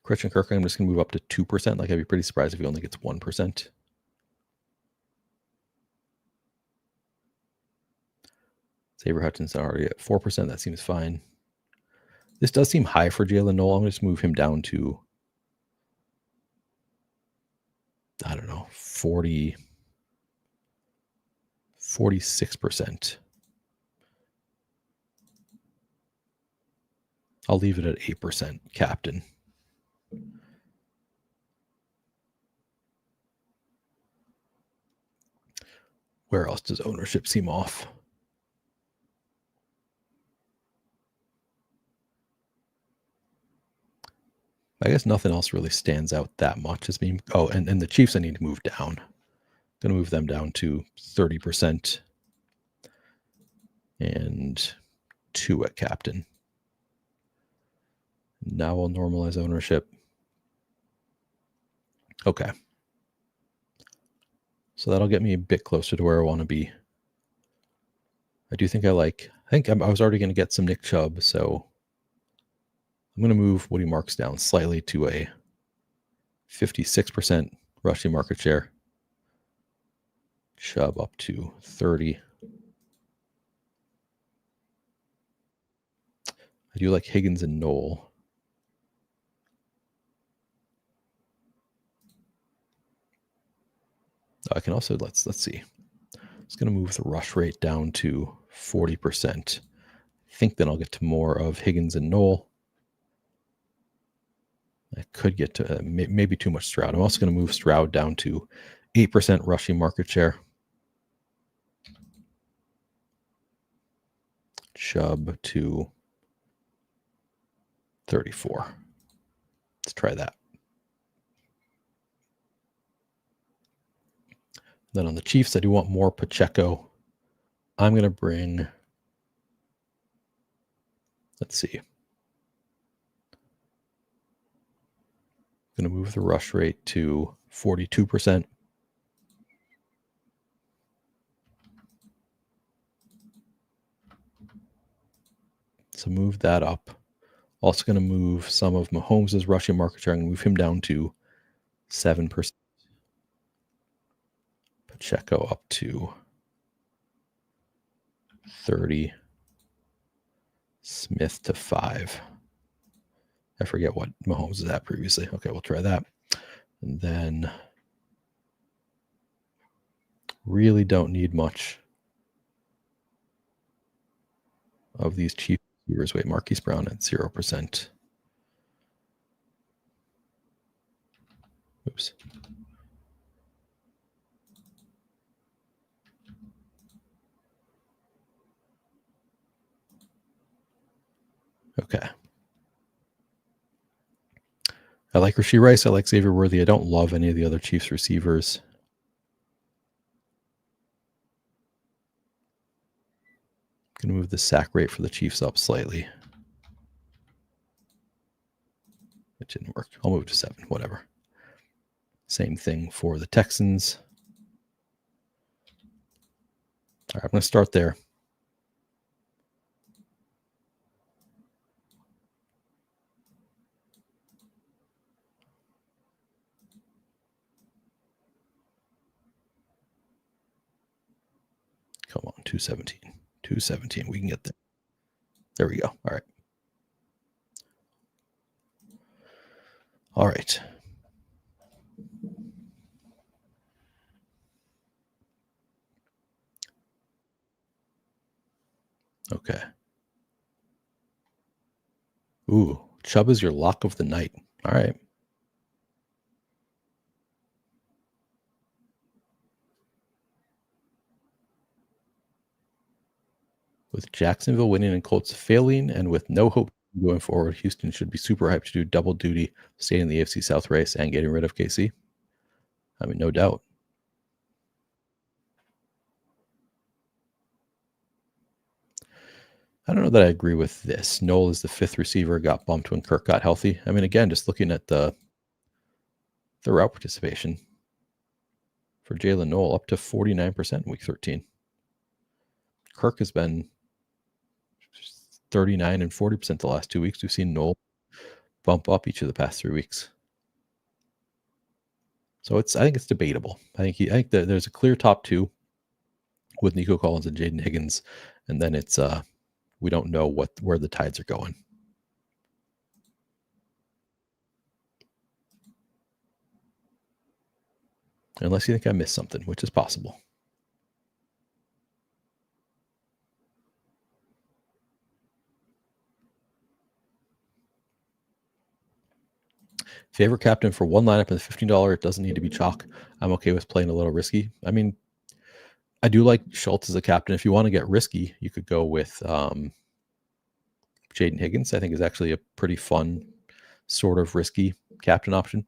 Christian Kirk, I'm just going to move up to 2%. Like, I'd be pretty surprised if he only gets 1%. Xavier Hutchinson already at 4%. That seems fine. This does seem high for Jalen Noel. I'm going to just move him down to, I don't know, 46%. I'll leave it at 8% captain. Where else does ownership seem off? I guess nothing else really stands out that much as being. Oh, and the Chiefs I need to move down. I'm going to move them down to 30% and 2 at captain. Now I'll normalize ownership. Okay. So that'll get me a bit closer to where I want to be. I do think I was already going to get some Nick Chubb, so I'm going to move Woody Marks down slightly to a 56% rushing market share. Chubb up to 30. I do like Higgins and Noel. I can also let's see. It's going to move the rush rate down to 40%. I think then I'll get to more of Higgins and Knoll. I could get to maybe too much Stroud. I'm also going to move Stroud down to 8% rushing market share. Chubb to 34. Let's try that. Then on the Chiefs, I do want more Pacheco. I'm going to bring, let's see. Going to move the rush rate to 42%. So move that up. Also going to move some of Mahomes' rushing market share. I'm going to move him down to 7%. Pacheco up to 30. Smith to 5. I forget what Mahomes is at previously. Okay, we'll try that. And then really don't need much of these cheap receivers. Wait, Marquise Brown at 0%. Oops. Okay. I like Rashee Rice. I like Xavier Worthy. I don't love any of the other Chiefs receivers. I'm going to move the sack rate for the Chiefs up slightly. It didn't work. I'll move to 7, whatever. Same thing for the Texans. All right, I'm going to start there. Come on, 217. 217. We can get there. There we go. All right. All right. Okay. Ooh, Chubb is your lock of the night. All right. With Jacksonville winning and Colts failing, and with no hope going forward, Houston should be super hyped to do double duty, staying in the AFC South race and getting rid of KC. I mean, no doubt. I don't know that I agree with this. Knoll is the 5th receiver, got bumped when Kirk got healthy. I mean, again, just looking at the route participation for Jalen Knoll, up to 49% in week 13. Kirk has been 39 and 40% the last 2 weeks. We've seen Knoll bump up each of the past 3 weeks. So I think it's debatable. I think that there's a clear top 2 with Nico Collins and Jaden Higgins, and then it's we don't know where the tides are going. Unless you think I missed something, which is possible. Favorite captain for one lineup in the $15. It doesn't need to be chalk. I'm okay with playing a little risky. I mean, I do like Schultz as a captain. If you want to get risky, you could go with Jaden Higgins. I think is actually a pretty fun sort of risky captain option.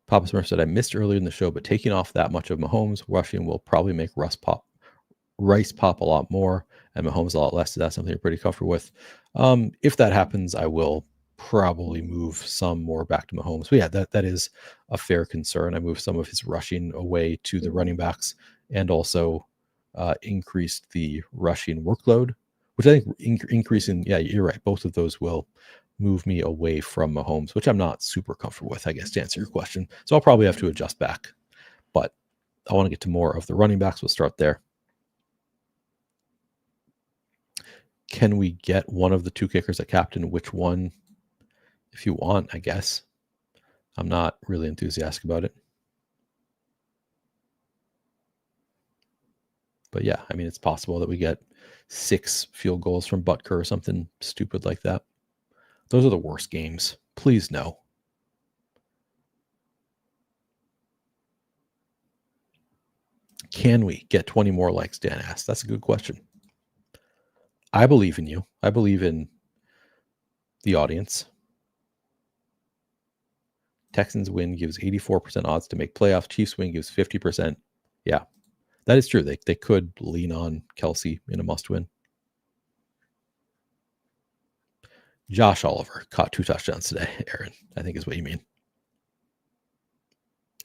Papa Smurf said, I missed earlier in the show, but taking off that much of Mahomes rushing will probably make Rice pop a lot more and Mahomes a lot less. Is that something you're pretty comfortable with? If that happens, I will probably move some more back to Mahomes. But yeah, that is a fair concern. I moved some of his rushing away to the running backs and also increased the rushing workload, which I think increasing, yeah, you're right. Both of those will move me away from Mahomes, which I'm not super comfortable with, I guess, to answer your question. So I'll probably have to adjust back. But I want to get to more of the running backs. We'll start there. Can we get one of the 2 kickers at captain? Which one? If you want, I guess. I'm not really enthusiastic about it. But yeah, I mean, it's possible that we get 6 field goals from Butker or something stupid like that. Those are the worst games. Please no. Can we get 20 more likes, Dan asked? That's a good question. I believe in you. I believe in the audience. Texans win gives 84% odds to make playoffs. Chiefs win gives 50%. Yeah, that is true. They could lean on Kelsey in a must win. Josh Oliver caught 2 touchdowns today, Aaron, I think is what you mean.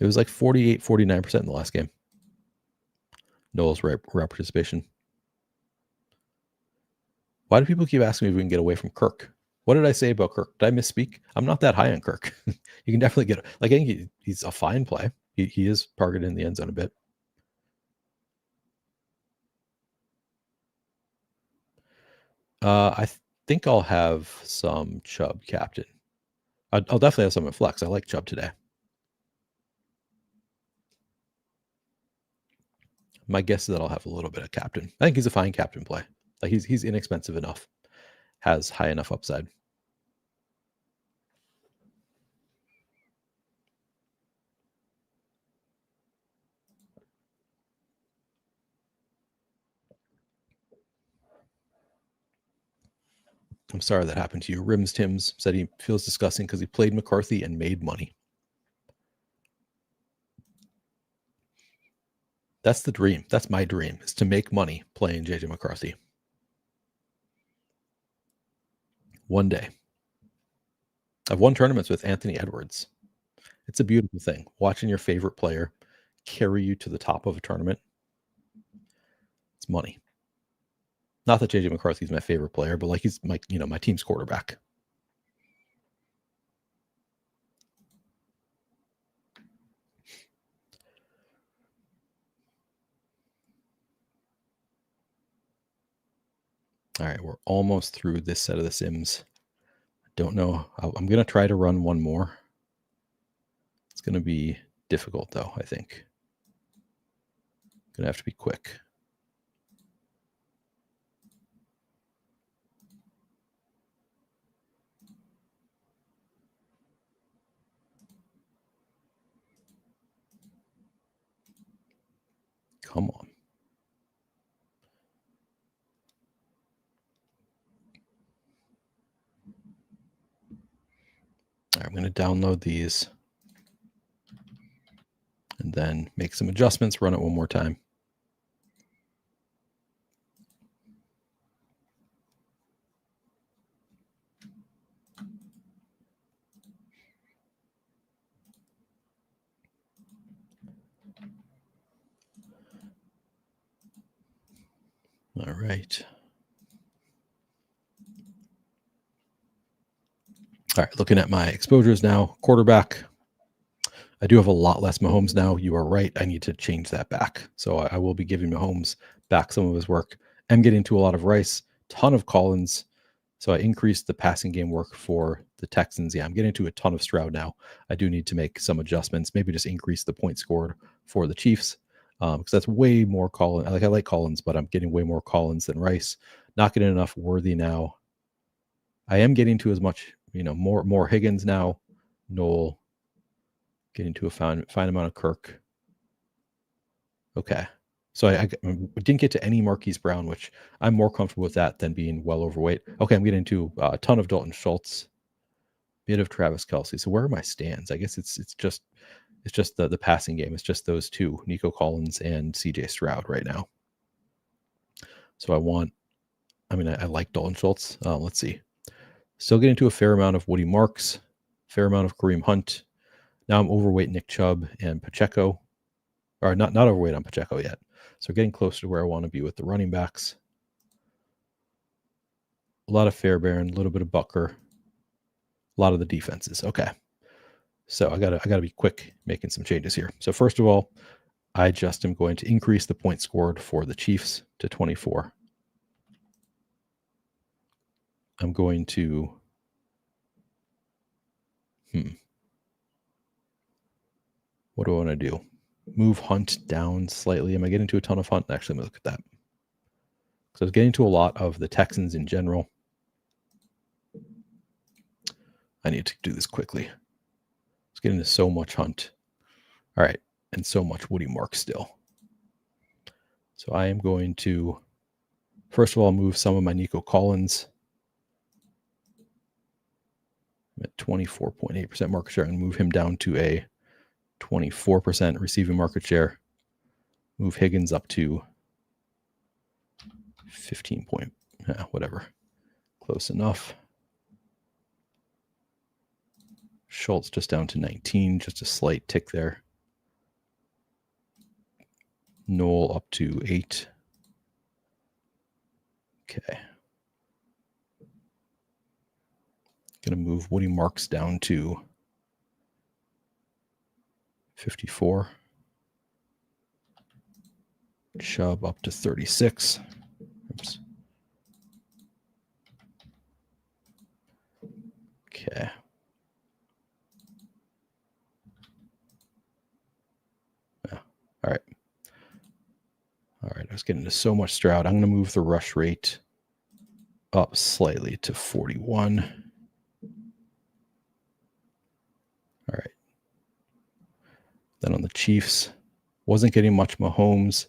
It was like 48, 49% in the last game. Noel's rare participation. Why do people keep asking me if we can get away from Kirk? What did I say about Kirk? Did I misspeak? I'm not that high on Kirk. You can definitely get, like, I think he's a fine play. He is targeted in the end zone a bit. I think I'll have some Chubb captain. I'll definitely have some in flex. I like Chubb today. My guess is that I'll have a little bit of captain. I think he's a fine captain play. Like he's inexpensive enough, has high enough upside. I'm sorry that happened to you. Rims Timms said he feels disgusting because he played McCarthy and made money. That's the dream. That's my dream, is to make money playing JJ McCarthy. One day. I've won tournaments with Anthony Edwards. It's a beautiful thing. Watching your favorite player carry you to the top of a tournament. It's money. Not that JJ McCarthy's my favorite player, but like he's my team's quarterback. All right, we're almost through this set of the Sims. Don't know. I'm going to try to run one more. It's going to be difficult, though, I think. Going to have to be quick. Come on. All right, I'm going to download these and then make some adjustments, run it one more time. All right. All right, looking at my exposures now. Quarterback, I do have a lot less Mahomes now. You are right. I need to change that back. So I will be giving Mahomes back some of his work. I'm getting to a lot of Rice, ton of Collins. So I increased the passing game work for the Texans. Yeah, I'm getting to a ton of Stroud now. I do need to make some adjustments, maybe just increase the point scored for the Chiefs, because that's way more Collins. I like Collins, but I'm getting way more Collins than Rice. Not getting enough Worthy now. I am getting to as much, more Higgins now. Noel, getting to a fine amount of Kirk. Okay. So I didn't get to any Marquise Brown, which I'm more comfortable with that than being well overweight. Okay, I'm getting to a ton of Dalton Schultz, bit of Travis Kelce. So where are my stands? I guess it's just the passing game. It's just those two, Nico Collins and CJ Stroud right now. So I like Dalton Schultz. Let's see. Still getting to a fair amount of Woody Marks, fair amount of Kareem Hunt. Now I'm overweight Nick Chubb and Pacheco. Or not overweight on Pacheco yet. So getting closer to where I want to be with the running backs. A lot of Fairbairn, a little bit of Butker, a lot of the defenses. Okay. So I gotta be quick making some changes here. So first of all, I just am going to increase the points scored for the Chiefs to 24. I'm going to What do I want to do? Move Hunt down slightly. Am I getting to a ton of Hunt? Actually, let me look at that. So I was getting to a lot of the Texans in general. I need to do this quickly. I was getting to so much Hunt. All right. And so much Woody Mark still. So I am going to, first of all, move some of my Nico Collins. I'm at 24.8% market share and move him down to a 24% receiving market share. Move Higgins up to 15 point, whatever. Close enough. Schultz just down to 19, just a slight tick there. Knoll up to 8. Okay. Gonna move Woody Marks down to 54. Chubb up to 36. Oops. Okay. Yeah. All right. All right. I was getting to so much Stroud. I'm going to move the rush rate up slightly to 41. All right. Then on the Chiefs, wasn't getting much Mahomes.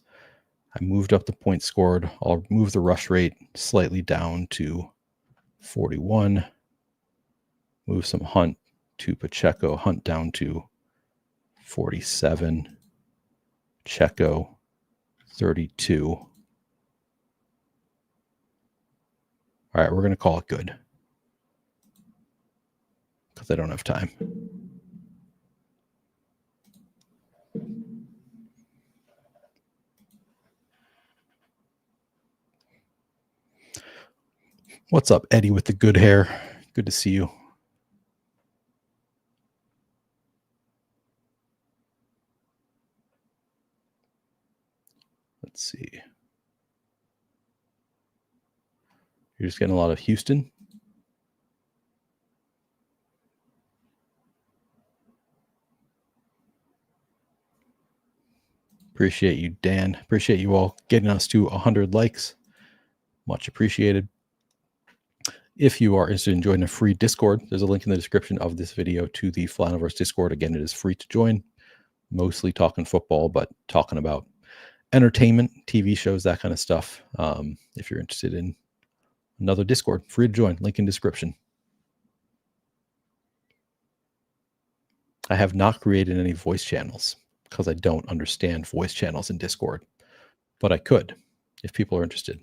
I moved up the points scored. I'll move the rush rate slightly down to 41. Move some Hunt to Pacheco. Hunt down to 47. Pacheco 32. All right, we're going to call it good because I don't have time. What's up, Eddie, with the good hair? Good to see you. Let's see. You're just getting a lot of Houston. Appreciate you, Dan. Appreciate you all getting us to 100 likes. Much appreciated. If you are interested in joining a free Discord, there's a link in the description of this video to the Flaniverse Discord. Again, it is free to join. Mostly talking football, but talking about entertainment, TV shows, that kind of stuff. If you're interested in another Discord, free to join. Link in description. I have not created any voice channels because I don't understand voice channels in Discord, but I could if people are interested.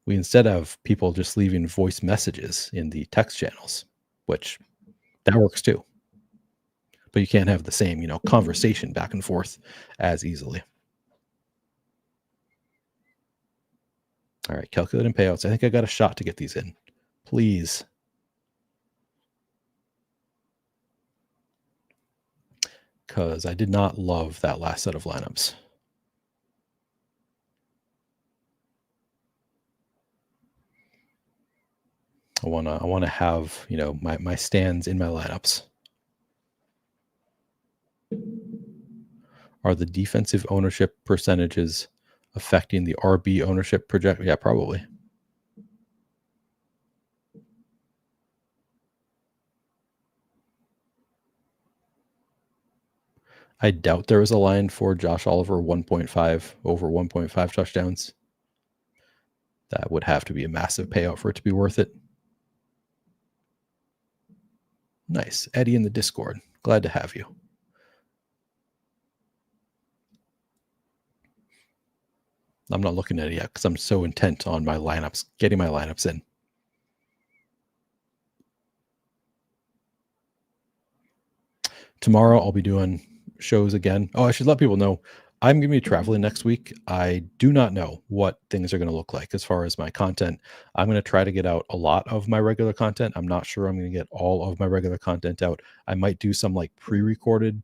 We instead have people just leaving voice messages in the text channels, which that works too. But you can't have the same, conversation back and forth as easily. All right, calculating payouts. I think I got a shot to get these in. Please. Because I did not love that last set of lineups. I wanna have, my stands in my lineups. Are the defensive ownership percentages affecting the RB ownership project? Yeah, probably. I doubt there is a line for Josh Oliver 1.5 over 1.5 touchdowns. That would have to be a massive payout for it to be worth it. Nice. Eddie in the Discord. Glad to have you. I'm not looking at it yet because I'm so intent on my lineups, getting my lineups in. Tomorrow I'll be doing shows again. Oh, I should let people know I'm going to be traveling next week. I do not know what things are going to look like as far as my content. I'm going to try to get out a lot of my regular content. I'm not sure I'm going to get all of my regular content out. I might do some like pre-recorded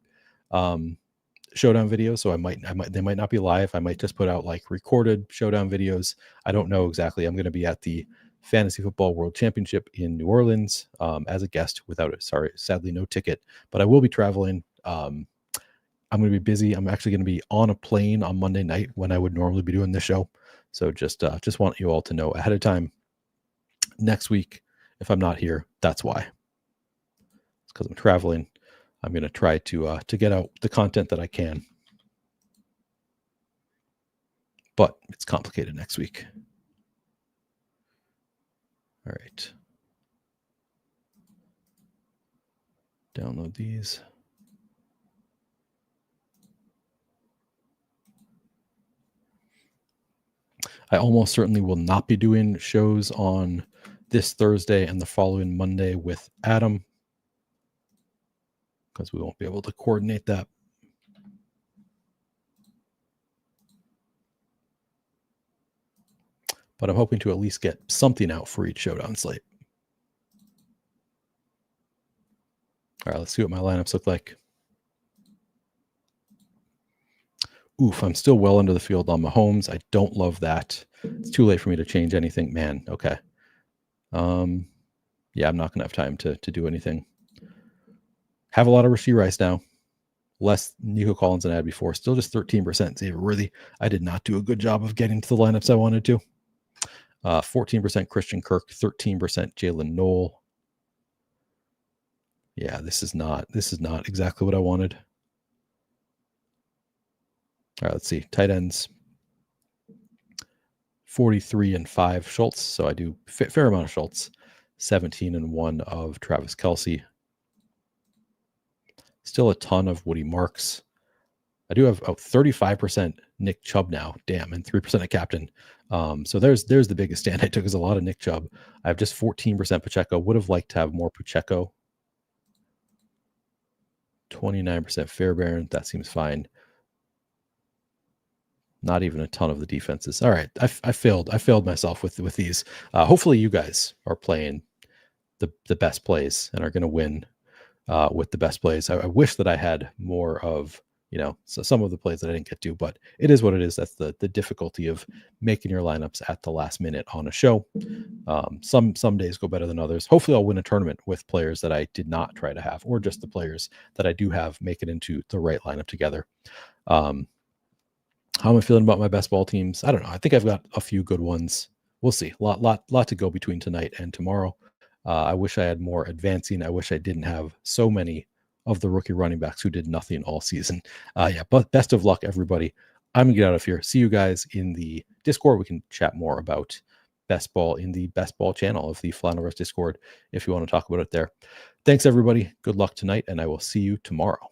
Showdown videos. So they might not be live. I might just put out like recorded Showdown videos. I don't know exactly. I'm going to be at the Fantasy Football World Championship in New Orleans as a guest sadly no ticket, but I will be traveling I'm going to be busy. I'm actually going to be on a plane on Monday night when I would normally be doing this show. So just want you all to know ahead of time. Next week, if I'm not here, that's why. It's because I'm traveling. I'm going to try to get out the content that I can. But it's complicated next week. All right. Download these. I almost certainly will not be doing shows on this Thursday and the following Monday with Adam, because we won't be able to coordinate that. But I'm hoping to at least get something out for each Showdown slate. All right, let's see what my lineups look like. Oof, I'm still well into the field on Mahomes. I don't love that. It's too late for me to change anything. Man, okay. Yeah, I'm not going to have time to do anything. Have a lot of Rashee Rice now. Less Nico Collins than I had before. Still just 13% Xavier Worthy. I did not do a good job of getting to the lineups I wanted to. 14% Christian Kirk, 13% Jalen Noel. Yeah, this is not exactly what I wanted. All right, let's see. Tight ends. 43 and 5 Schultz. So I do fair amount of Schultz. 17 and 1 of Travis Kelce. Still a ton of Woody Marks. I do have 35% Nick Chubb now. Damn, and 3% of captain. So there's the biggest stand I took is a lot of Nick Chubb. I have just 14% Pacheco. Would have liked to have more Pacheco. 29% Fairbairn. That seems fine. Not even a ton of the defenses. All right, I failed myself with these. Hopefully you guys are playing the best plays and are going to win with the best plays. I wish that I had more of so some of the plays that I didn't get to, but it is what it is. That's the difficulty of making your lineups at the last minute on a show. Some days go better than others. Hopefully I'll win a tournament with players that I did not try to have, or just the players that I do have make it into the right lineup together. How am I feeling about my best ball teams? I don't know. I think I've got a few good ones. We'll see. Lot to go between tonight and tomorrow. I wish I had more advancing. I wish I didn't have so many of the rookie running backs who did nothing all season. But best of luck, everybody. I'm going to get out of here. See you guys in the Discord. We can chat more about best ball in the best ball channel of the Flannel Discord if you want to talk about it there. Thanks, everybody. Good luck tonight, and I will see you tomorrow.